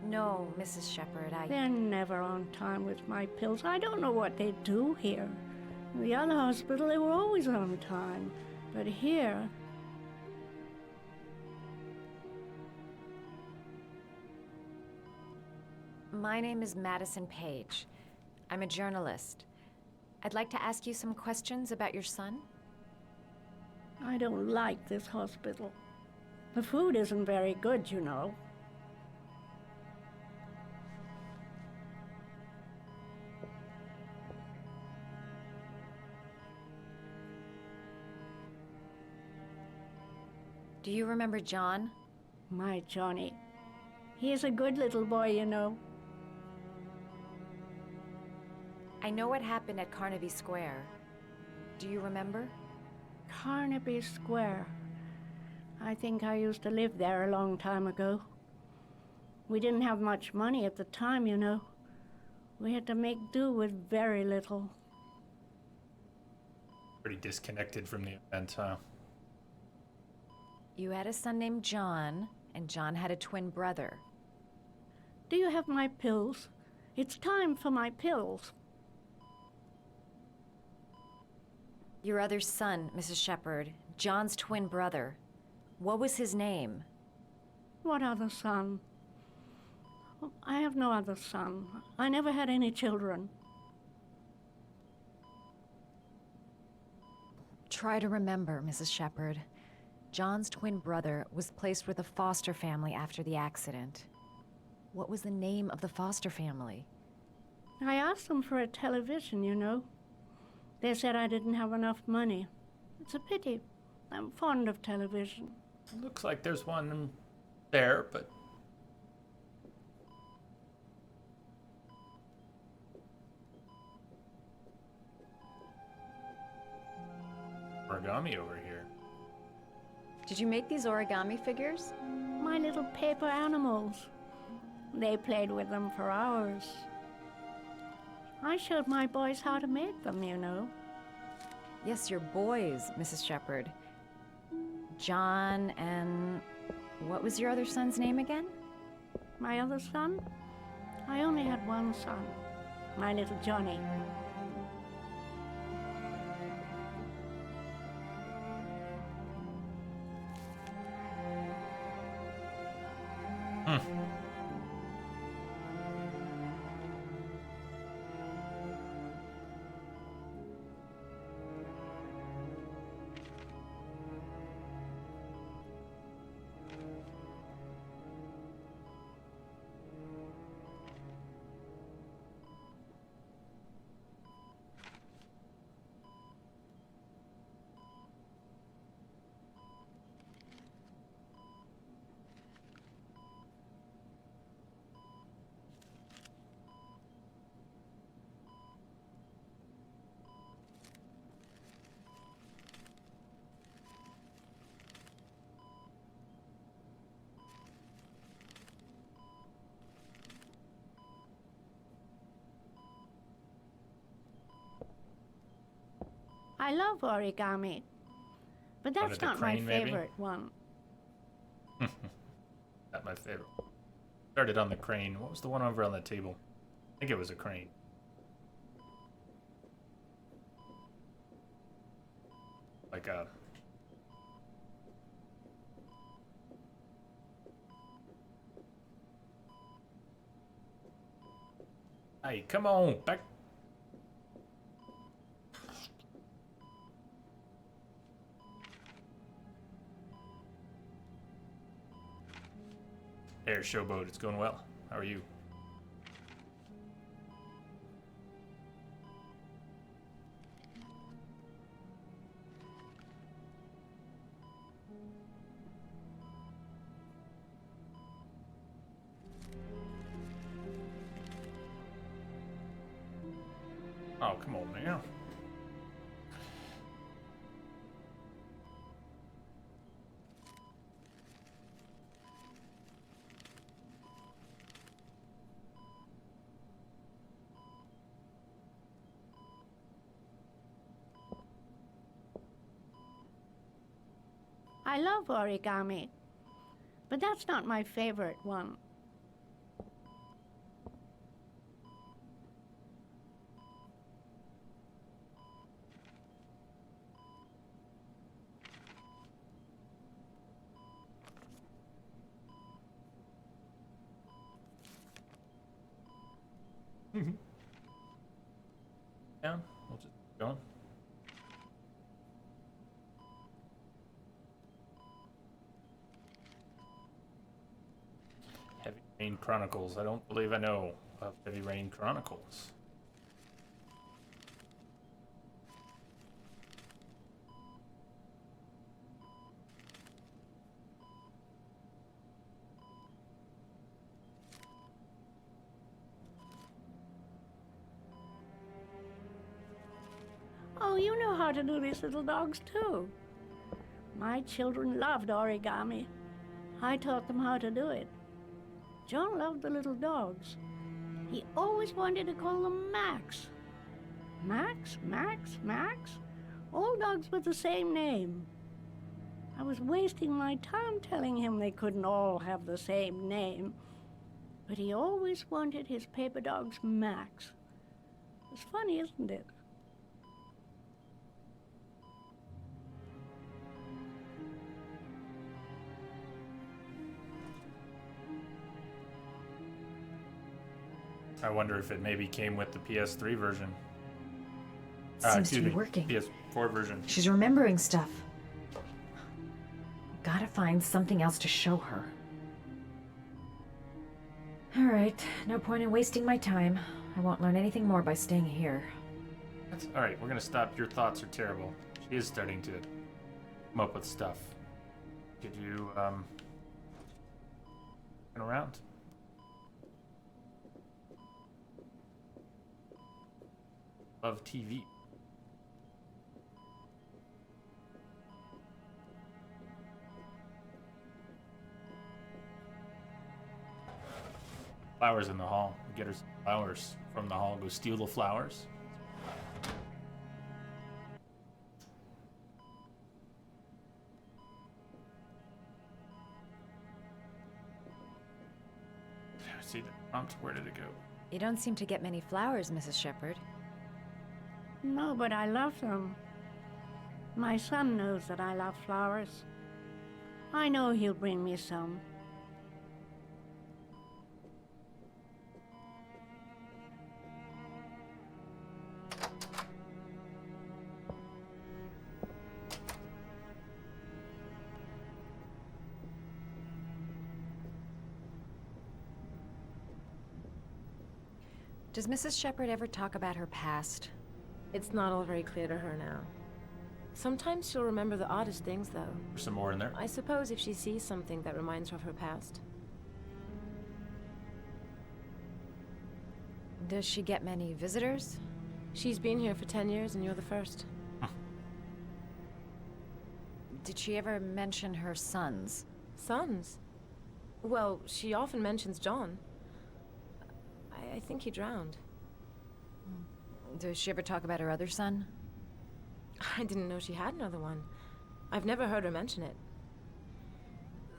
No, Mrs. Shepard, They're never on time with my pills. I don't know what they do here. In the other hospital, they were always on time. But here... My name is Madison Page. I'm a journalist. I'd like to ask you some questions about your son. I don't like this hospital. The food isn't very good, you know. Do you remember John? My Johnny. He is a good little boy, you know. I know what happened at Carnaby Square. Do you remember? Carnaby Square. I think I used to live there a long time ago. We didn't have much money at the time, you know. We had to make do with very little. Pretty disconnected from the event, huh? You had a son named John, and John had a twin brother. Do you have my pills? It's time for my pills. Your other son, Mrs. Shepard, John's twin brother. What was his name? What other son? I have no other son. I never had any children. Try to remember, Mrs. Shepard. John's twin brother was placed with a foster family after the accident. What was the name of the foster family? I asked them for a television, you know. They said I didn't have enough money. It's a pity. I'm fond of television. Looks like there's one there, but... origami over here. Did you make these origami figures? My little paper animals. They played with them for hours. I showed my boys how to make them, you know. Yes, your boys, Mrs. Shepard. John and... what was your other son's name again? My other son? I only had one son. My little Johnny. I love origami, but that's the not my crane, maybe? favorite one. Not my favorite. Started on the crane. What was the one over on the table? I think it was a crane. Like a... Hey, come on, back. There, Showboat. It's going well. How are you? Oh, come on now. I love origami, but that's not my favorite one. Down. We'll just keep going. Heavy Rain Chronicles. I don't believe I know of Heavy Rain Chronicles. Oh, you know how to do these little dogs too. My children loved origami. I taught them how to do it. John loved the little dogs. He always wanted to call them Max. Max, Max, Max? All dogs with the same name. I was wasting my time telling him they couldn't all have the same name. But he always wanted his paper dogs Max. It's funny, isn't it? I wonder if it maybe came with the PS3 version. Seems to Excuse be me, working. PS4 version. She's remembering stuff. Gotta find something else to show her. Alright, no point in wasting my time. I won't learn anything more by staying here. Alright, we're gonna stop. Your thoughts are terrible. She is starting to come up with stuff. Could you, turn around? Love TV. Flowers in the hall. Get her some flowers from the hall. Go steal the flowers. See the prompt? Where did it go? You don't seem to get many flowers, Mrs. Shepherd. No, but I love them. My son knows that I love flowers. I know he'll bring me some. Does Mrs. Shepherd ever talk about her past? It's not all very clear to her now. Sometimes she'll remember the oddest things, though. There's some more in there. I suppose if she sees something that reminds her of her past. Does she get many visitors? She's been here for 10 years, and you're the first. Did she ever mention her sons? Sons? Well, she often mentions John. I think he drowned. Does she ever talk about her other son? I didn't know she had another one. I've never heard her mention it.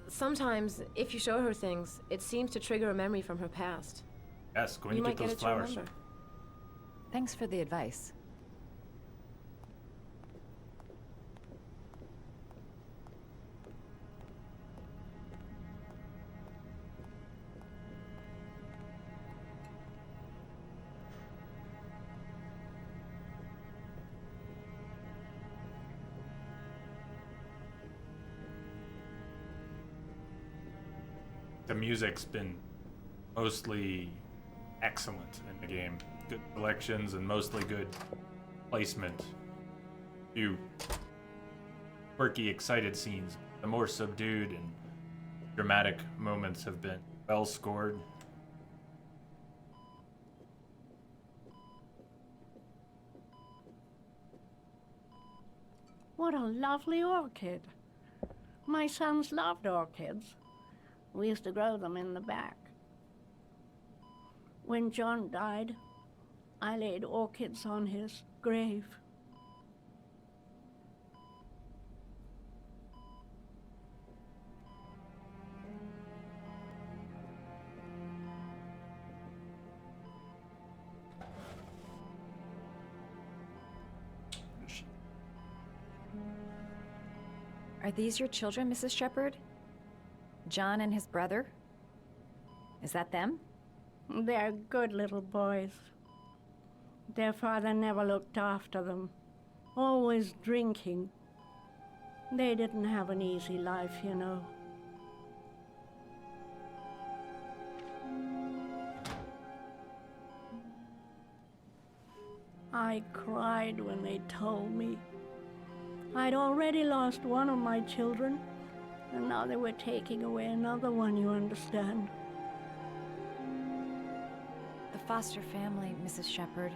Sometimes, if you show her things, it seems to trigger a memory from her past. Yes, going You to might get those get it to flowers. remember. Thanks for the advice. The music's been mostly excellent in the game. Good selections and mostly good placement. Few quirky, excited scenes. The more subdued and dramatic moments have been well scored. What a lovely orchid. My sons loved orchids. We used to grow them in the back. When John died, I laid orchids on his grave. Are these your children, Mrs. Shepherd? John and his brother? Is that them? They're good little boys. Their father never looked after them, always drinking. They didn't have an easy life, you know. I cried when they told me. I'd already lost one of my children, and now they were taking away another one, you understand. The foster family, Mrs. Shepherd.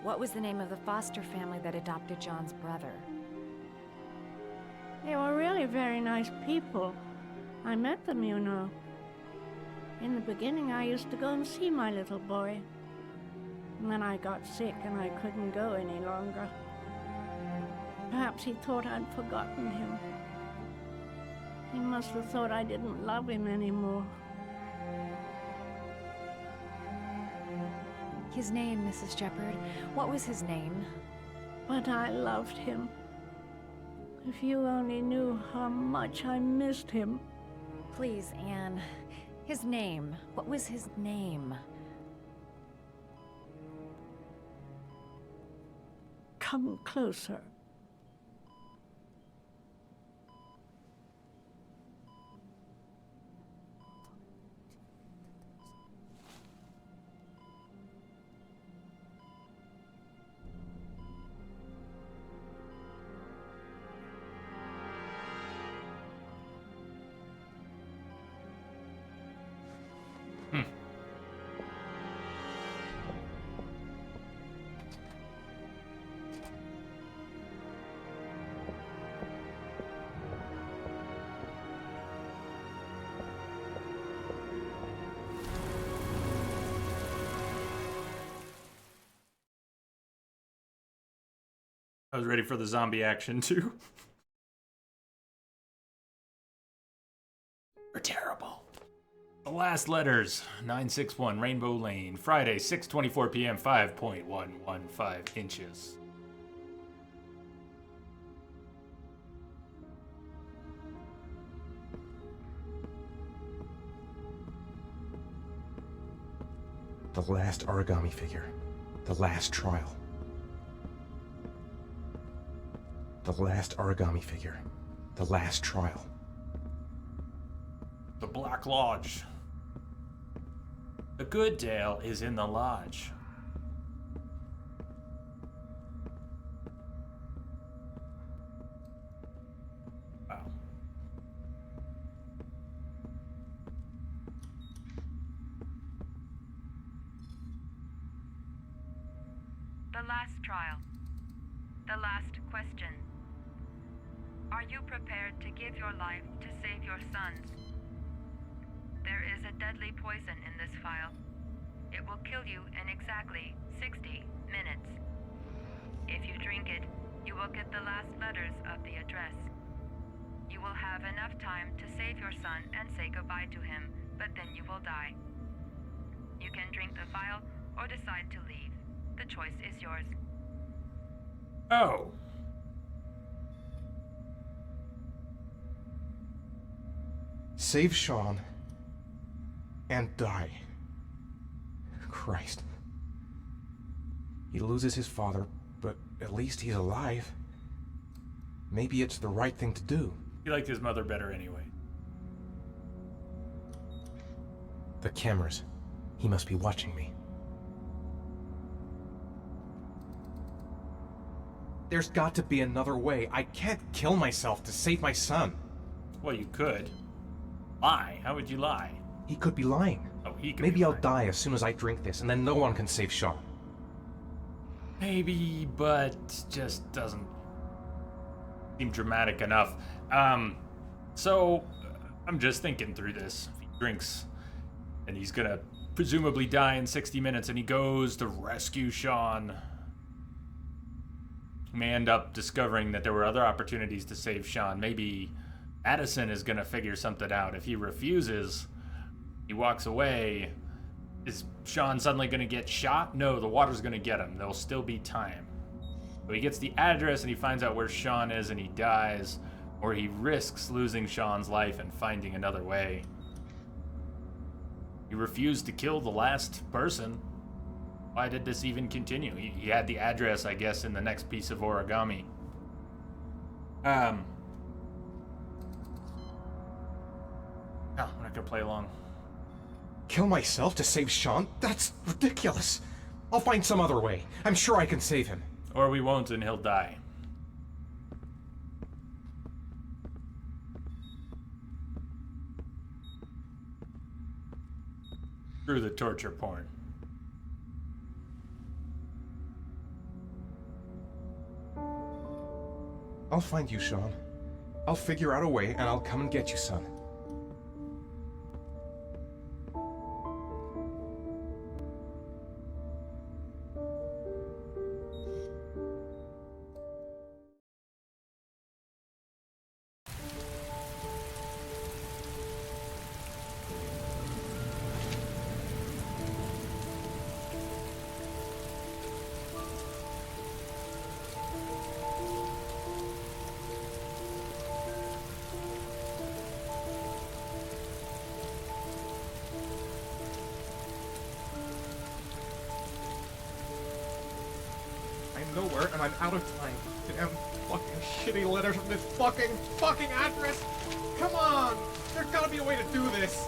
What was the name of the foster family that adopted John's brother? They were really very nice people. I met them, you know. In the beginning, I used to go and see my little boy. And then I got sick and I couldn't go any longer. Perhaps he thought I'd forgotten him. He must have thought I didn't love him anymore. His name, Mrs. Shepherd. What was his name? But I loved him. If you only knew how much I missed him. Please, Anne. His name. What was his name? Come closer. I was ready for the zombie action too. We're terrible. The last letters, 961 Rainbow Lane, Friday, 6:24 p.m., 5.115 inches. The last origami figure. The last trial. The last origami figure. The last trial. The Black Lodge. The good Dale is in the lodge. Wow. The last trial. The last question. Are you prepared to give your life to save your sons? There is a deadly poison in this vial. It will kill you in exactly 60 minutes. If you drink it, you will will get the last letters of the address. You will have enough time to save your son and say goodbye to him, but then you will die. You can drink the vial or decide to leave. The choice is yours. Oh. Save Sean and die. Christ. He loses his father, but at least he's alive. Maybe it's the right thing to do. He liked his mother better anyway. The cameras. He must be watching me. There's got to be another way. I can't kill myself to save my son. Well, you could. Lie. How would you lie? He could be lying. Oh, he could Maybe be I'll lying. die as soon as I drink this, and then no one can save Sean. Maybe, but just doesn't seem dramatic enough. So I'm just thinking through this. If he drinks, and he's gonna presumably die in 60 minutes, and he goes to rescue Sean, he may end up discovering that there were other opportunities to save Sean. Maybe Addison is gonna figure something out. If he refuses, he walks away. Is Sean suddenly gonna get shot? No, the water's gonna get him. There'll still be time. So he gets the address and he finds out where Sean is and he dies, or he risks losing Sean's life and finding another way. He refused to kill the last person. Why did this even continue? He had the address, I guess, in the next piece of origami. No, I'm not gonna play along. Kill myself to save Sean? That's ridiculous. I'll find some other way. I'm sure I can save him. Or we won't and he'll die. Screw the torture porn. I'll find you, Sean. I'll figure out a way and I'll come and get you, son. I'm nowhere and I'm out of time. Damn fucking shitty letters from this fucking address! Come on! There's gotta be a way to do this!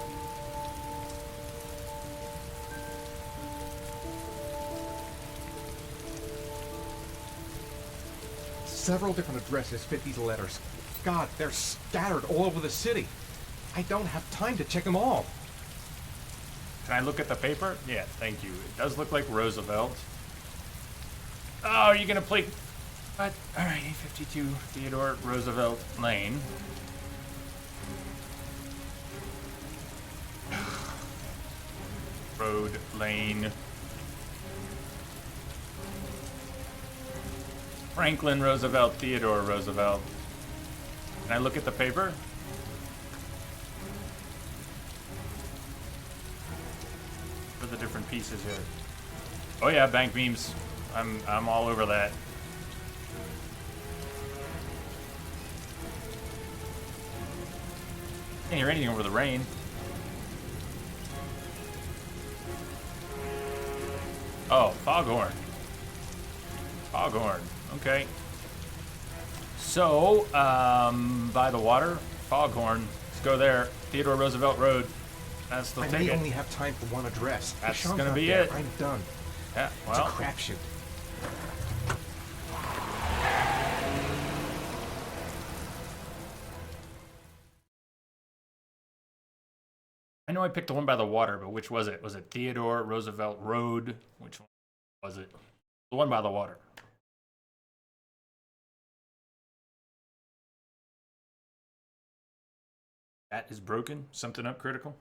Several different addresses fit these letters. God, they're scattered all over the city. I don't have time to check them all. Can I look at the paper? Yeah, thank you. It does look like Roosevelt. Oh, you're gonna play... What? Alright, 852 Theodore Roosevelt Lane. Road, Lane. Franklin Roosevelt, Theodore Roosevelt. Can I look at the paper? For the different pieces here. Oh yeah, bank beams. I'm all over that. Can't hear anything over the rain. Oh, foghorn. Foghorn. Okay. So, by the water, foghorn. Let's go there. Theodore Roosevelt Road. That's the ticket. I may only have time for one address. That's Sean's gonna not be there. it. I'm done. Yeah, It's a well. crapshoot. I know I picked the one by the water, but which was it? Was it Theodore Roosevelt Road? Which one was it? The one by the water. That is broken. Something up critical.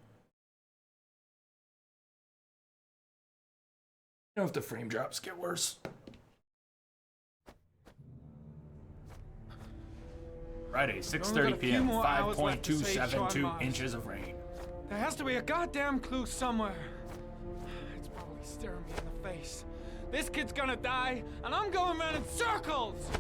You know if the frame drops get worse. Friday, We've only 6:30 got a few p.m. more hours left to save Sean 5.272 Mars. inches of rain. There has to be a goddamn clue somewhere. It's probably staring me in the face. This kid's gonna die, and I'm going around in circles!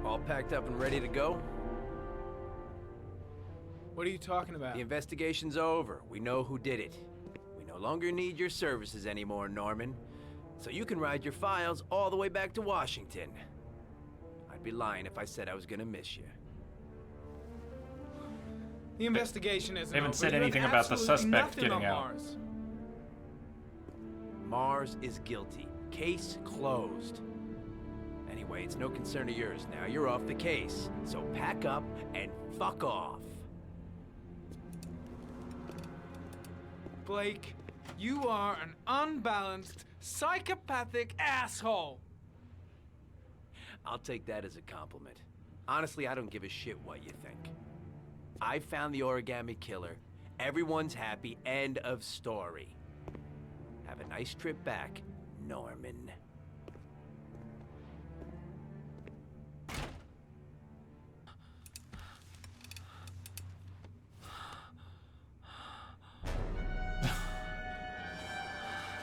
All packed up and ready to go? What are you talking about? The investigation's over. We know who did it. We no longer need your services anymore, Norman. So you can ride your files all the way back to Washington. I'd be lying if I said I was gonna miss you. The investigation isn't They haven't over. said You have anything about the absolutely suspect nothing getting on out. Mars. Mars is guilty. Case closed. Anyway, it's no concern of yours now. You're off the case. So pack up and fuck off. Blake, you are an unbalanced, psychopathic asshole. I'll take that as a compliment. Honestly, I don't give a shit what you think. I found the origami killer. Everyone's happy. End of story. Have a nice trip back, Norman.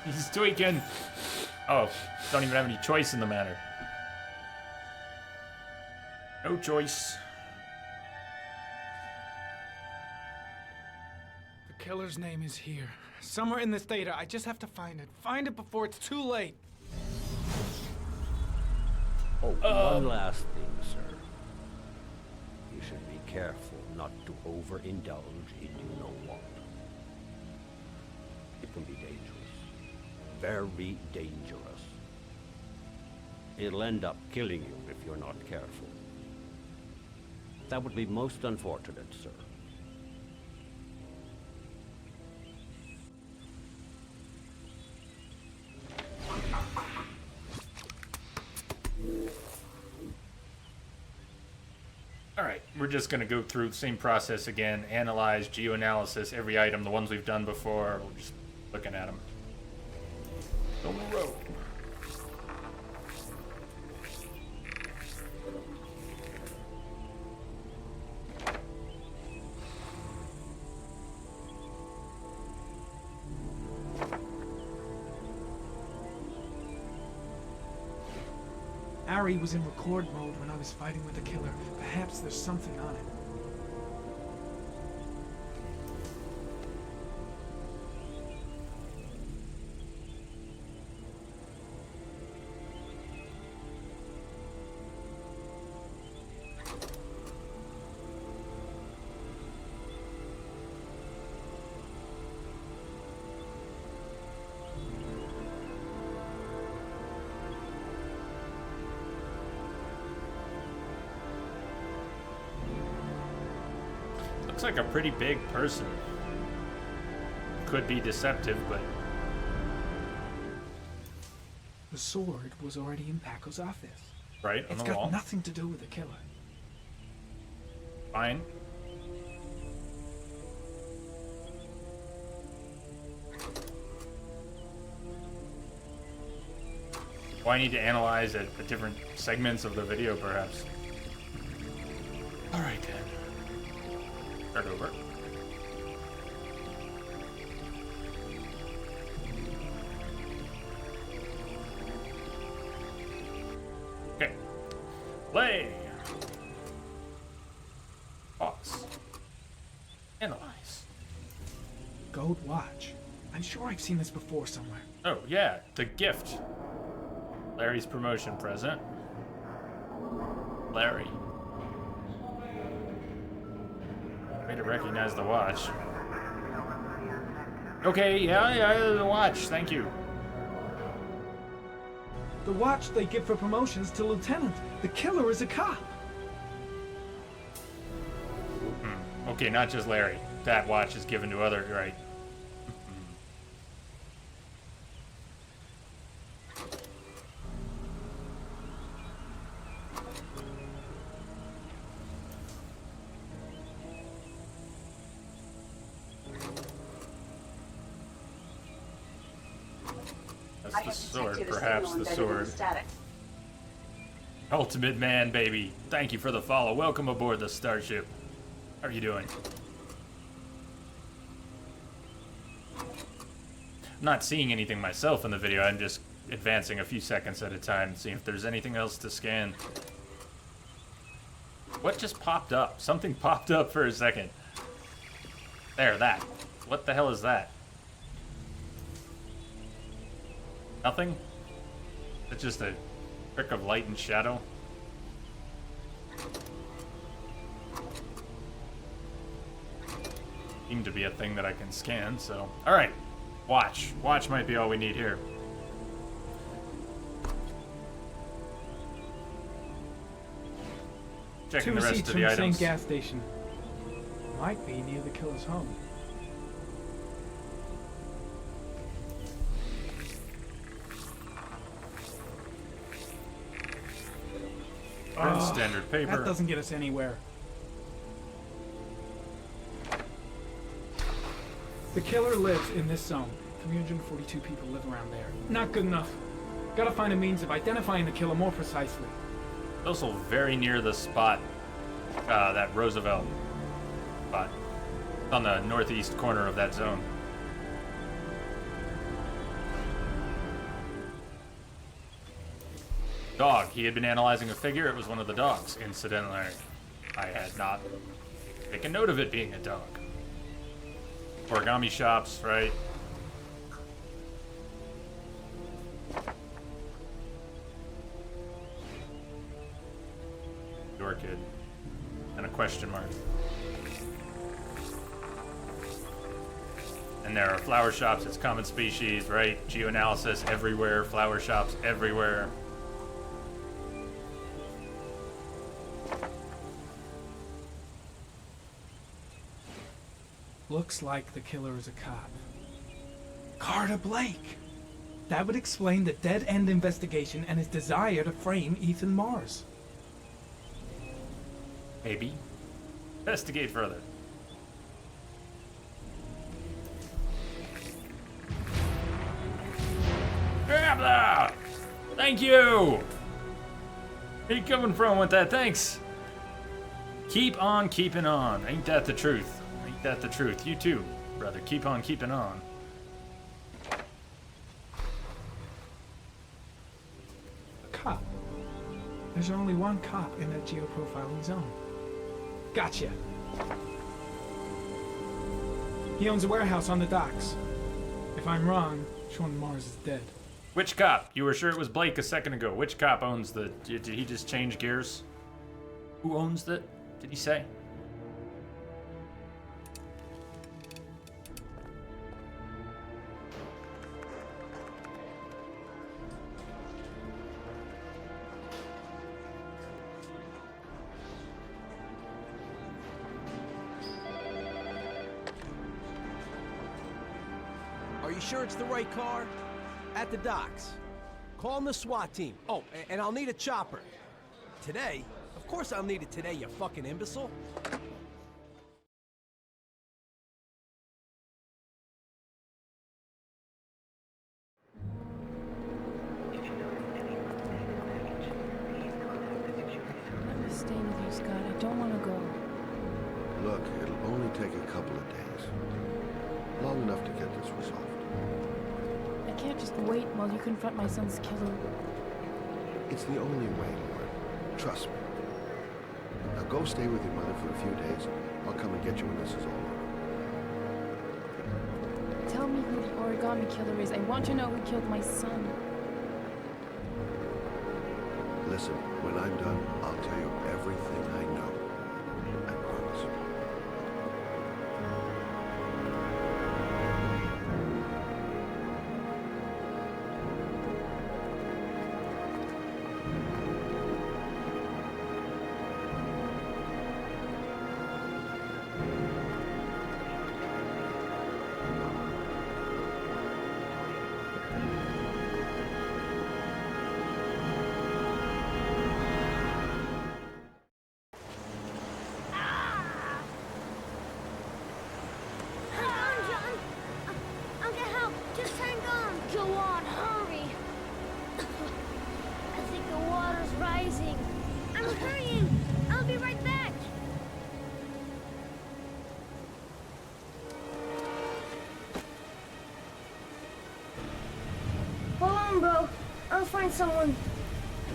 He's tweaking. Oh, don't even have any choice in the matter. No choice. The killer's name is here. Somewhere in this data. I just have to find it. Find it before it's too late. Oh, one last thing, sir. You should be careful not to overindulge in you know what. It can be dangerous. Very dangerous. It'll end up killing you if you're not careful. That would be most unfortunate, sir. All right, we're just going to go through the same process again, analyze, geoanalysis, every item, the ones we've done before. We're just looking at them. On the road. Ari was in record mode when I was fighting with the killer. Perhaps there's something on it. Looks like a pretty big person. Could be deceptive, but... The sword was already in Paco's office. Right, on It's the got wall. nothing to do with the killer. Fine. Well, I need to analyze at different segments of the video, perhaps. All right, then. Start over. Okay. Play. Pause. Analyze. Gold watch. I'm sure I've seen this before somewhere. Oh, yeah, the gift. Larry's promotion present. Larry. Way to recognize the watch. Okay, yeah, the watch, thank you. The watch they give for promotions to lieutenant. The killer is a cop. Okay, not just Larry. That watch is given to other, right? That's the sword, perhaps the sword. Ultimate Man, baby. Thank you for the follow. Welcome aboard the Starship. How are you doing? I'm not seeing anything myself in the video. I'm just advancing a few seconds at a time, seeing if there's anything else to scan. What just popped up? Something popped up for a second. There, that. What the hell is that? Nothing? It's just a trick of light and shadow. Seemed to be a thing that I can scan, so. Alright. Watch. Watch might be all we need here. Checking the rest of the items. 2 receipts from the same gas station. Might be near the killer's home. Standard paper. That doesn't get us anywhere. The killer lives in this zone. 342 people live around there. Not good enough. Gotta find a means of identifying the killer more precisely. Also very near the spot, that Roosevelt spot. On the northeast corner of that zone. Dog. He had been analyzing a figure. It was one of the dogs. Incidentally, I had not taken note of it being a dog. Origami shops, right? Orchid. And a question mark. And there are flower shops. It's common species, right? Geoanalysis everywhere. Flower shops everywhere. Looks like the killer is a cop. Carter Blake! That would explain the dead-end investigation and his desire to frame Ethan Mars. Maybe. Investigate further. Grab that! Thank you! Where you coming from with that? Thanks! Keep on keeping on. Ain't that the truth? Ain't that the truth? You too, brother. Keep on keeping on. A cop. There's only one cop in that geoprofiling zone. Gotcha. He owns a warehouse on the docks. If I'm wrong, Sean Mars is dead. Which cop? You were sure it was Blake a second ago. Which cop owns the... Did he just change gears? Who owns the... Did he say? Are you sure it's the right car? At the docks. Call the SWAT team. Oh, and I'll need a chopper. Today? Of course I'll need it today, you fucking imbecile. I'm staying with you, Scott. I don't want to go. Look, it'll only take a couple of days. Long enough to get this resolved. I can't just wait while you confront my son's killer. It's the only way, Lauren. Trust me. Now go stay with your mother for a few days. I'll come and get you when this is all over. Tell me who the origami killer is. I want to know who killed my son. Listen, when I'm done, I'll tell you everything I know. I promise. on, bro. I'll find someone.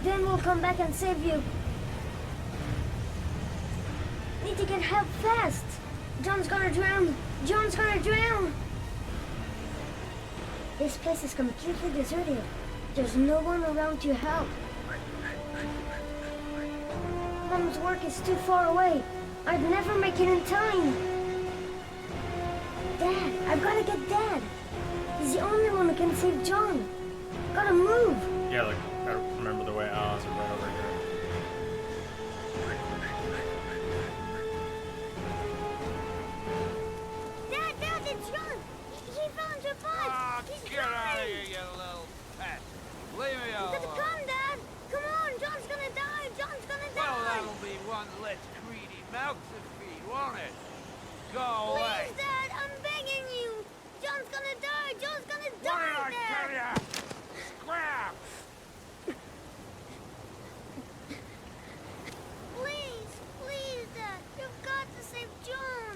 Then we'll come back and save you. Need to get help fast. John's gonna drown. John's gonna drown. This place is completely deserted. There's no one around to help. Mom's work is too far away. I'd never make it in time. Dad, I've gotta get Dad. He's the only one who can save John. Gotta move. Yeah, like, I remember the way. Oh, it's right over here. Dad, it's John. He fell into a pond. He's Get out of here, you little pet. Leave me alone. Come, Dad. Come on, John's gonna die. John's gonna die. Well, that'll be one less greedy mouth to feed, won't it? Go away. Please, Dad, I'm begging you. John's gonna die. John's gonna die, What did I tell ya? Scrap! Please, Dad. You've got to save John.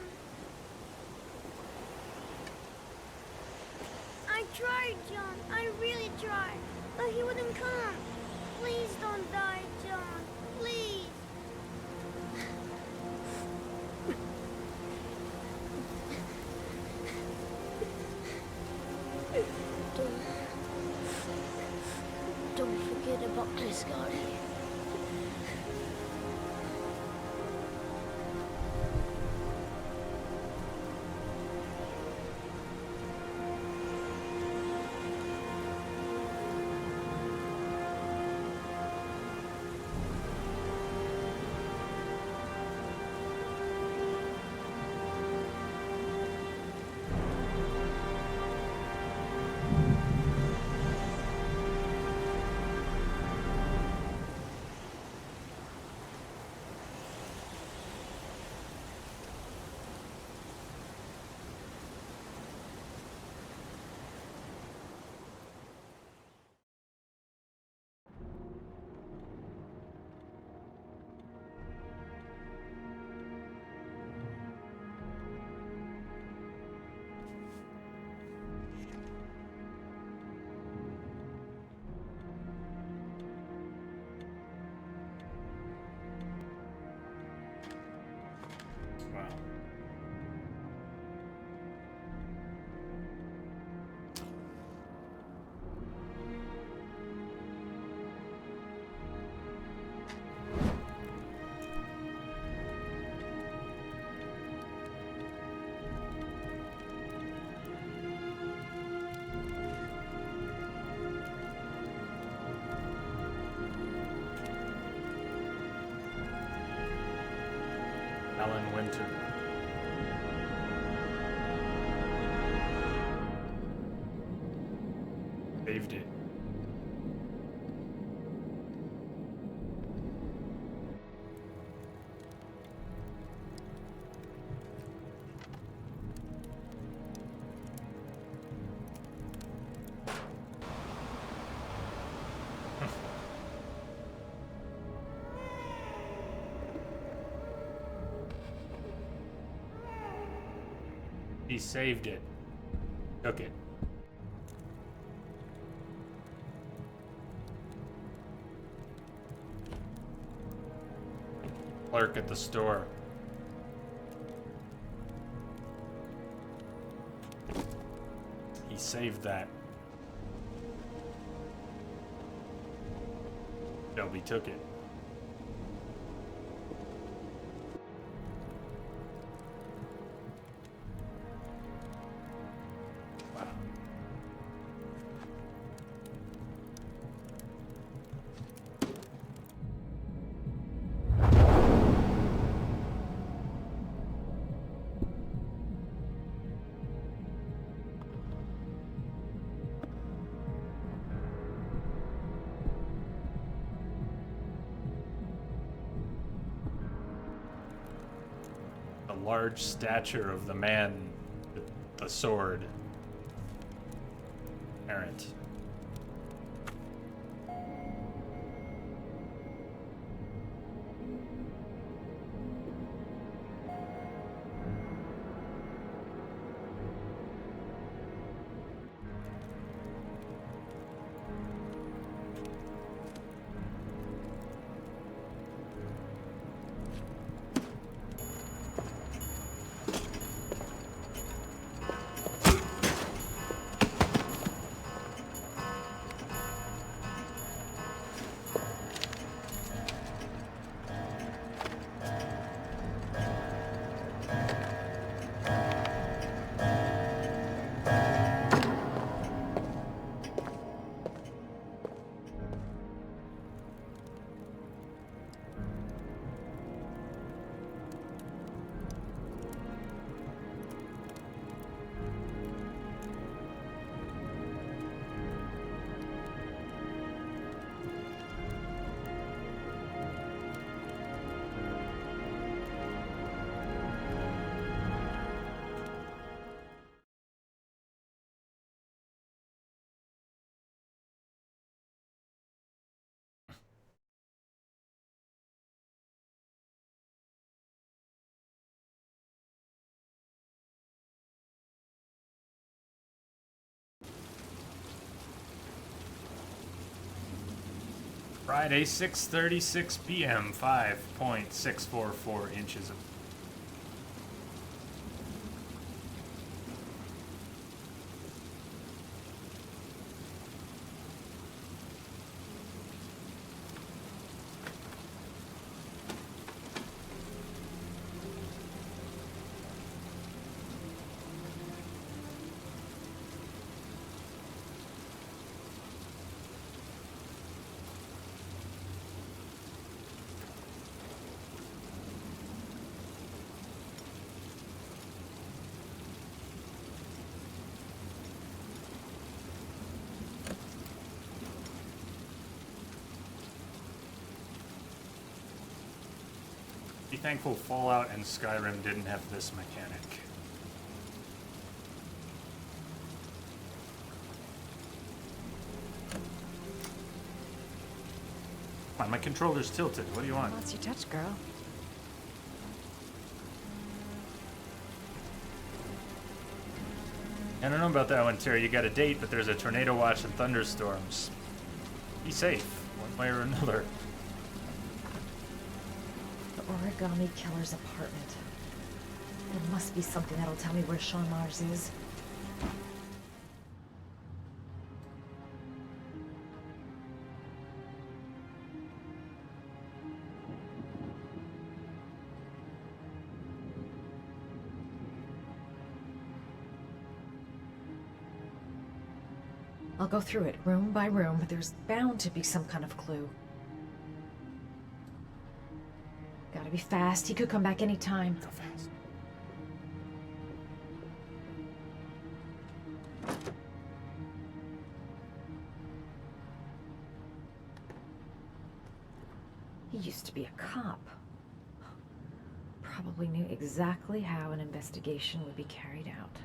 I tried, John. I really tried. But he wouldn't come. Please don't die, John. Please. Don't forget about this, Scotty. Wow. Alan Winter. Saved it. He saved it. Took it. Clerk at the store. He saved that. Shelby took it. Large stature of the man with the sword. Errant. Friday, 6:36 p.m. 5.644 inches of. Be thankful Fallout and Skyrim didn't have this mechanic. Come on, my controller's tilted. What do you want? What's your touch, girl? I don't know about that one, Terry. You got a date, but there's a tornado watch and thunderstorms. Be safe, one way or another. The Origami Killer's apartment. There must be something that'll tell me where Sean Mars is. I'll go through it room by room. There's bound to be some kind of clue. Gotta be fast. He could come back anytime. Go fast. He used to be a cop. Probably knew exactly how an investigation would be carried out.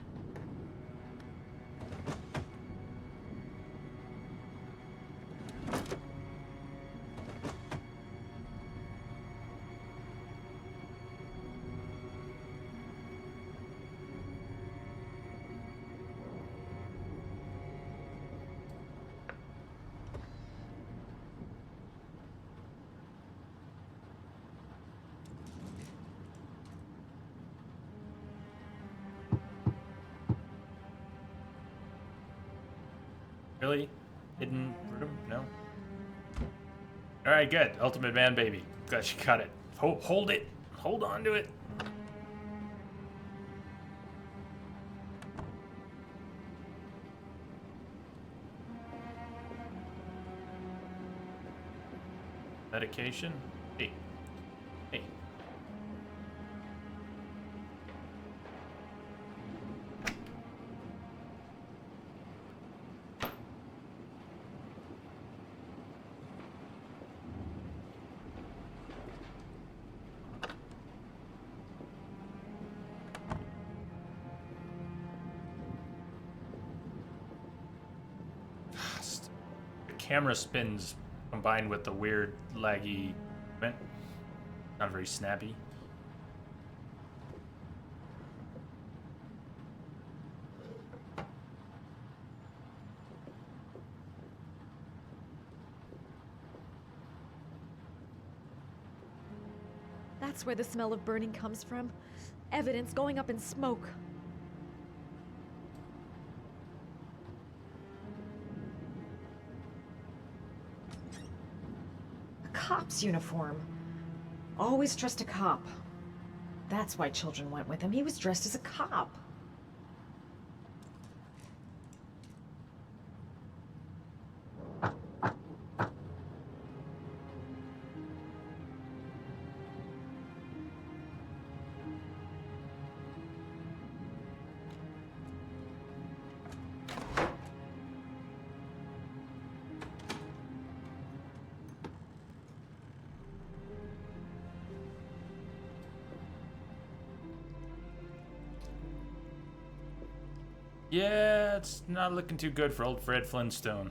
Really? Hidden room? No? Alright, good. Ultimate Man Baby. Glad you got it. Hold it. Hold on to it. Medication? Hey. Hey. Camera spins combined with the weird laggy movement. Not very snappy. That's where the smell of burning comes from. Evidence going up in smoke. Cop's uniform. Always trust a cop. That's why children went with him. He was dressed as a cop. Yeah, it's not looking too good for old Fred Flintstone.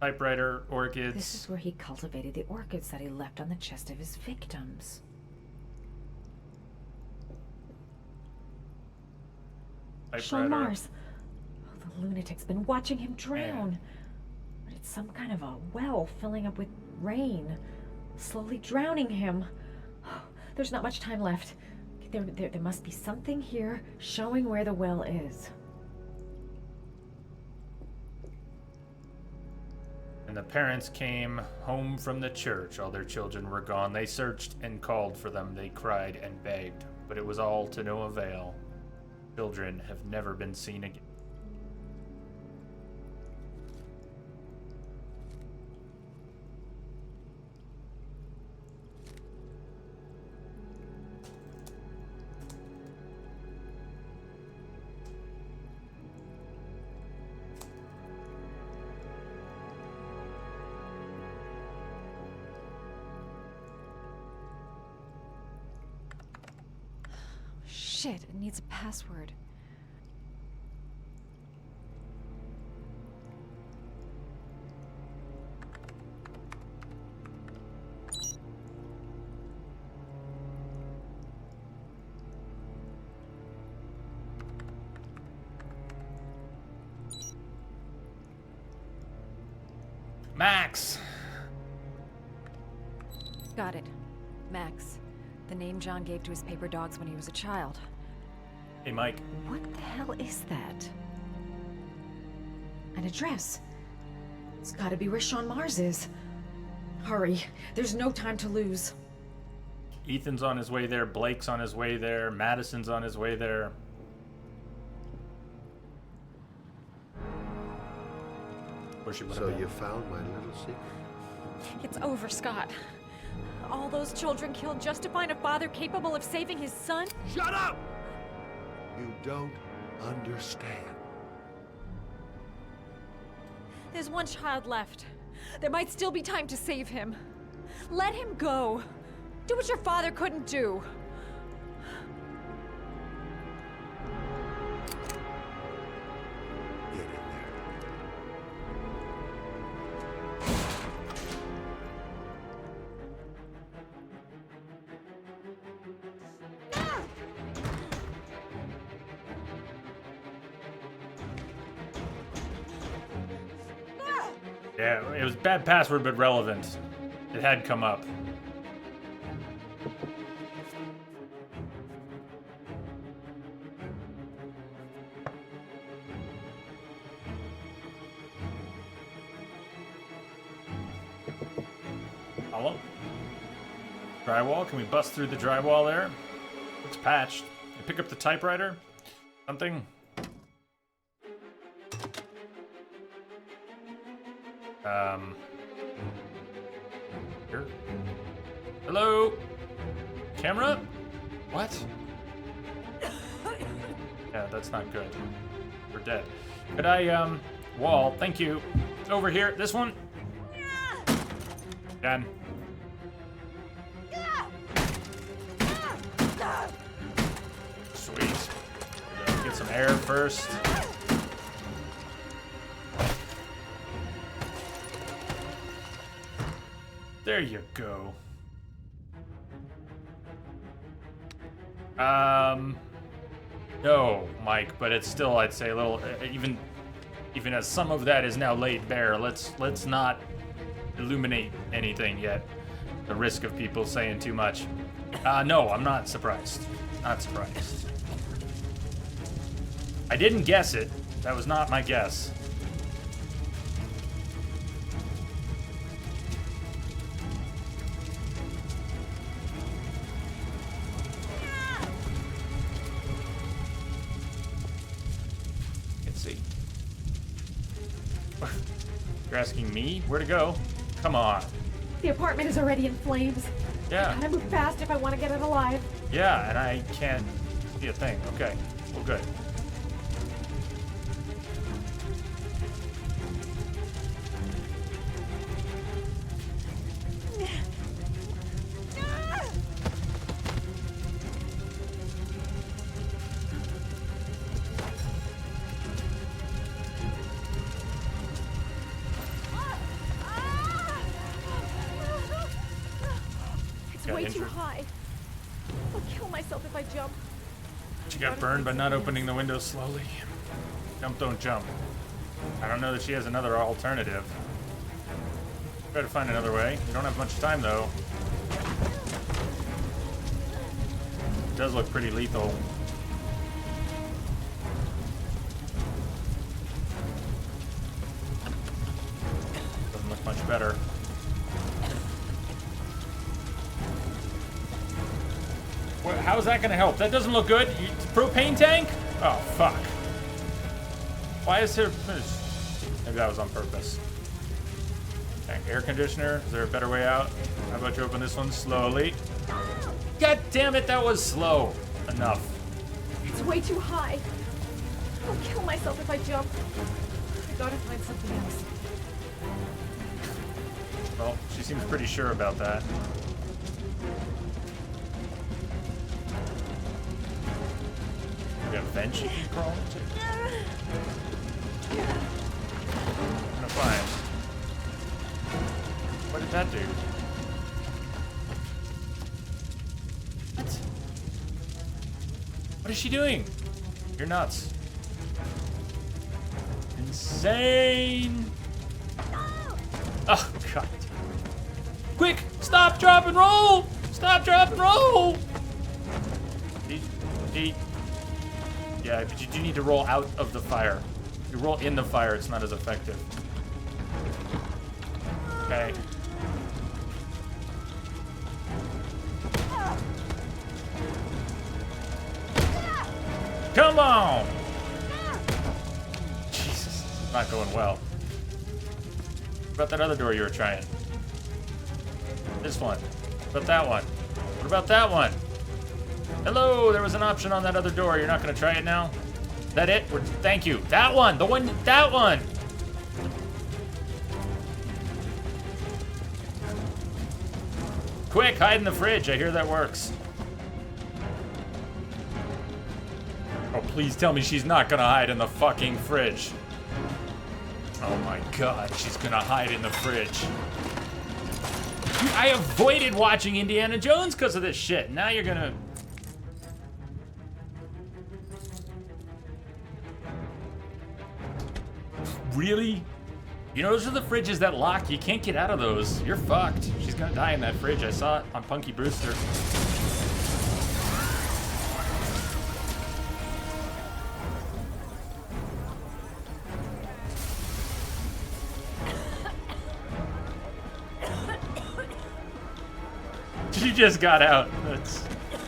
Typewriter, orchids. This is where he cultivated the orchids that he left on the chest of his victims. Sean Mars. Oh, the lunatic's been watching him drown. But it It's some kind of a well filling up with rain, slowly drowning him. There's not much time left. There must be something here showing where the well is. And the parents came home from the church. All their children were gone. They searched and called for them. They cried and begged, but it was all to no avail. Children have never been seen again. Shit, it needs a password. Max! Got it. Max. The name John gave to his paper dogs when he was a child. Hey, Mike. What the hell is that? An address. It's gotta be where Sean Mars is. Hurry. There's no time to lose. Ethan's on his way there. Blake's on his way there. Madison's on his way there. Where she would have So been. you found my little secret? It's over, Scott. All those children killed just to find a father capable of saving his son? Shut up! You don't understand. There's one child left. There might still be time to save him. Let him go. Do what your father couldn't do. Get in there. Yeah, it was bad password, but relevant. It had come up. Hello? Drywall? Can we bust through the drywall there? Looks patched. You pick up the typewriter? Something? Here. Hello? Camera? What? Yeah, that's not good. We're dead. Could I, wall, thank you. Over here, this one? Done. Sweet. Get some air first. There you go. No, Mike, but it's still, I'd say, a little, even as some of that is now laid bare, let's not illuminate anything yet. The risk of people saying too much. No, I'm not surprised. Not surprised. I didn't guess it. That was not my guess. You're asking me where to go? Come on. The apartment is already in flames. Yeah. I gotta move fast if I want to get it alive. Yeah, and I can't see a thing. Okay, well, good. It's Got way too injured. high. I'll kill myself if I jump. She got burned by not opening the window slowly. Jump, don't jump. I don't know that she has another alternative. Try to find another way. We don't have much time though. It does look pretty lethal. Doesn't look much better. Well, how's that gonna help? That doesn't look good. Propane tank? Oh, fuck. Why is there... Maybe that was on purpose. Okay, air conditioner. Is there a better way out? How about you open this one slowly? God damn it, that was slow. Enough. It's way too high. I'll kill myself if I jump. I gotta find something else. Well, she seems pretty sure about that. We have a vent she can crawl into. I'm gonna find. What did that do? What? What is she doing? You're nuts. Insane. Oh, God. Quick! Stop, drop, and roll! Stop, drop, and roll! Yeah, but you do need to roll out of the fire. If you roll in the fire, it's not as effective. Okay. Come on! Jesus, it's not going well. What about that other door you were trying? This one. What about that one? What about that one? Hello, there was an option on that other door. You're not going to try it now? That it? Thank you. That one. The one. That one. Quick, hide in the fridge. I hear that works. Oh, please tell me she's not going to hide in the fucking fridge. Oh my God, she's going to hide in the fridge. I avoided watching Indiana Jones because of this shit. Now you're going to... Really? You know, those are the fridges that lock. You can't get out of those. You're fucked. She's gonna die in that fridge. I saw it on Punky Brewster. She just got out. That's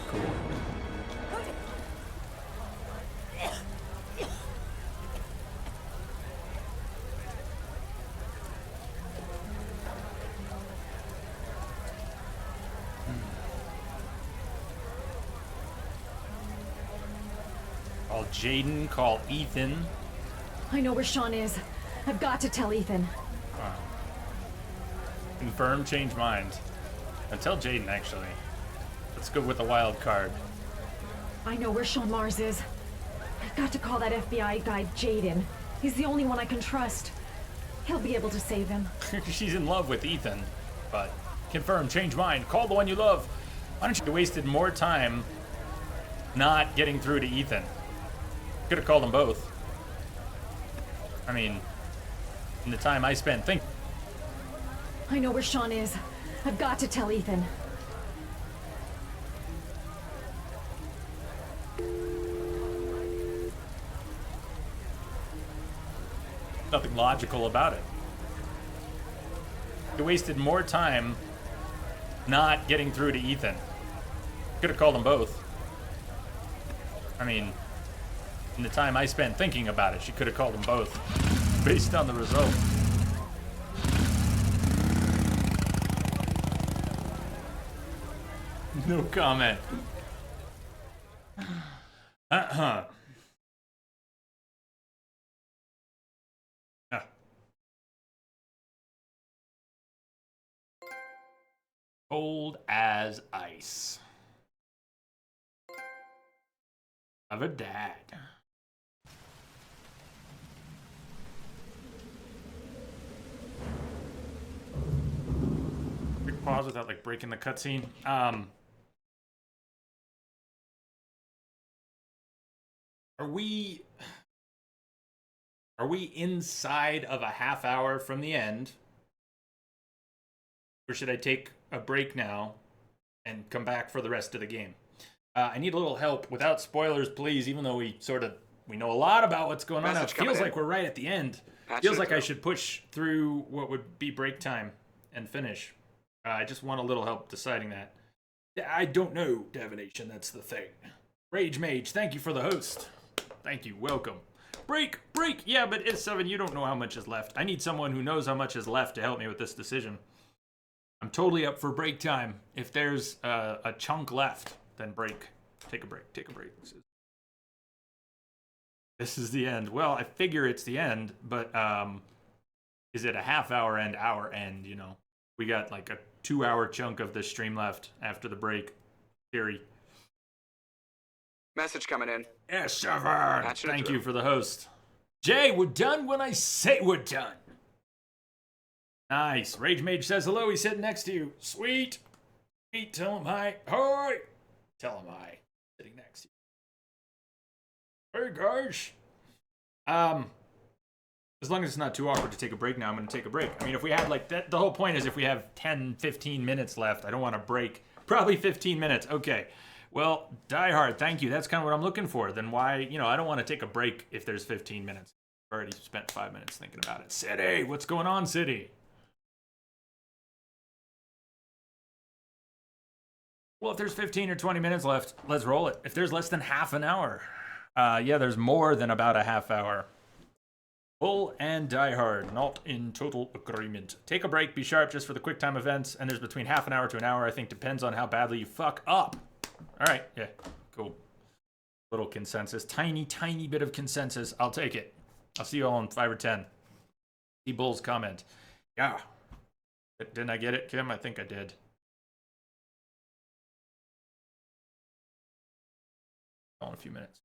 cool. Call Jaden, call Ethan. I know where Sean is. I've got to tell Ethan. Confirm, change mind. Now tell Jaden, actually. Let's go with a wild card. I know where Sean Mars is. I've got to call that FBI guy, Jaden. He's the only one I can trust. He'll be able to save him. She's in love with Ethan. But confirm, change mind. Call the one you love. Why don't you wasted more time not getting through to Ethan? Could have called them both. I mean, in the time I spent thinking. I know where Sean is. I've got to tell Ethan. Nothing logical about it. You wasted more time not getting through to Ethan. Could have called them both. I mean, in the time I spent thinking about it, she could have called them both based on the result. No comment. Yeah. Cold as ice. Of a dad. Quick pause without like breaking the cutscene. Are we inside of a half hour from the end? or should I take a break now and come back for the rest of the game? I need a little help without spoilers, please. Even though we know a lot about what's going on now. It feels like we're right at the end. Feels like I should push through what would be break time and finish. I just want a little help deciding that. I don't know, Davenation, that's the thing. Rage Mage, thank you for the host. Thank you, welcome. Break! Yeah, but it's 7, you don't know how much is left. I need someone who knows how much is left to help me with this decision. I'm totally up for break time. If there's a chunk left, then break. Take a break. This is the end. Well, I figure it's the end, but is it a half hour end, hour end, you know? We got like a 2-hour chunk of this stream left after the break. Theory. Message coming in. Yes, server. Thank you for the host. Jay, we're done when I say we're done. Nice. Rage Mage says hello. He's sitting next to you. Sweet. Tell him hi. Hi. Tell him hi. Sitting next to you. Hey, guys. As long as it's not too awkward to take a break now, I'm going to take a break. I mean, if we have like that, the whole point is if we have 10, 15 minutes left, I don't want to break. Probably 15 minutes. Okay. Well, Die Hard, thank you. That's kind of what I'm looking for. Then why, I don't want to take a break if there's 15 minutes. I've already spent 5 minutes thinking about it. City, what's going on, City? Well, if there's 15 or 20 minutes left, let's roll it. If there's less than half an hour, yeah, there's more than about a half hour. Bull and Die Hard, not in total agreement. Take a break, be sharp just for the quick time events, and there's between half an hour to an hour, I think, depends on how badly you fuck up. All right, yeah, cool. Little consensus, tiny bit of consensus. I'll take it. I'll see you all in 5 or 10. See Bull's comment. Yeah. Didn't I get it, Kim? I think I did. In a few minutes.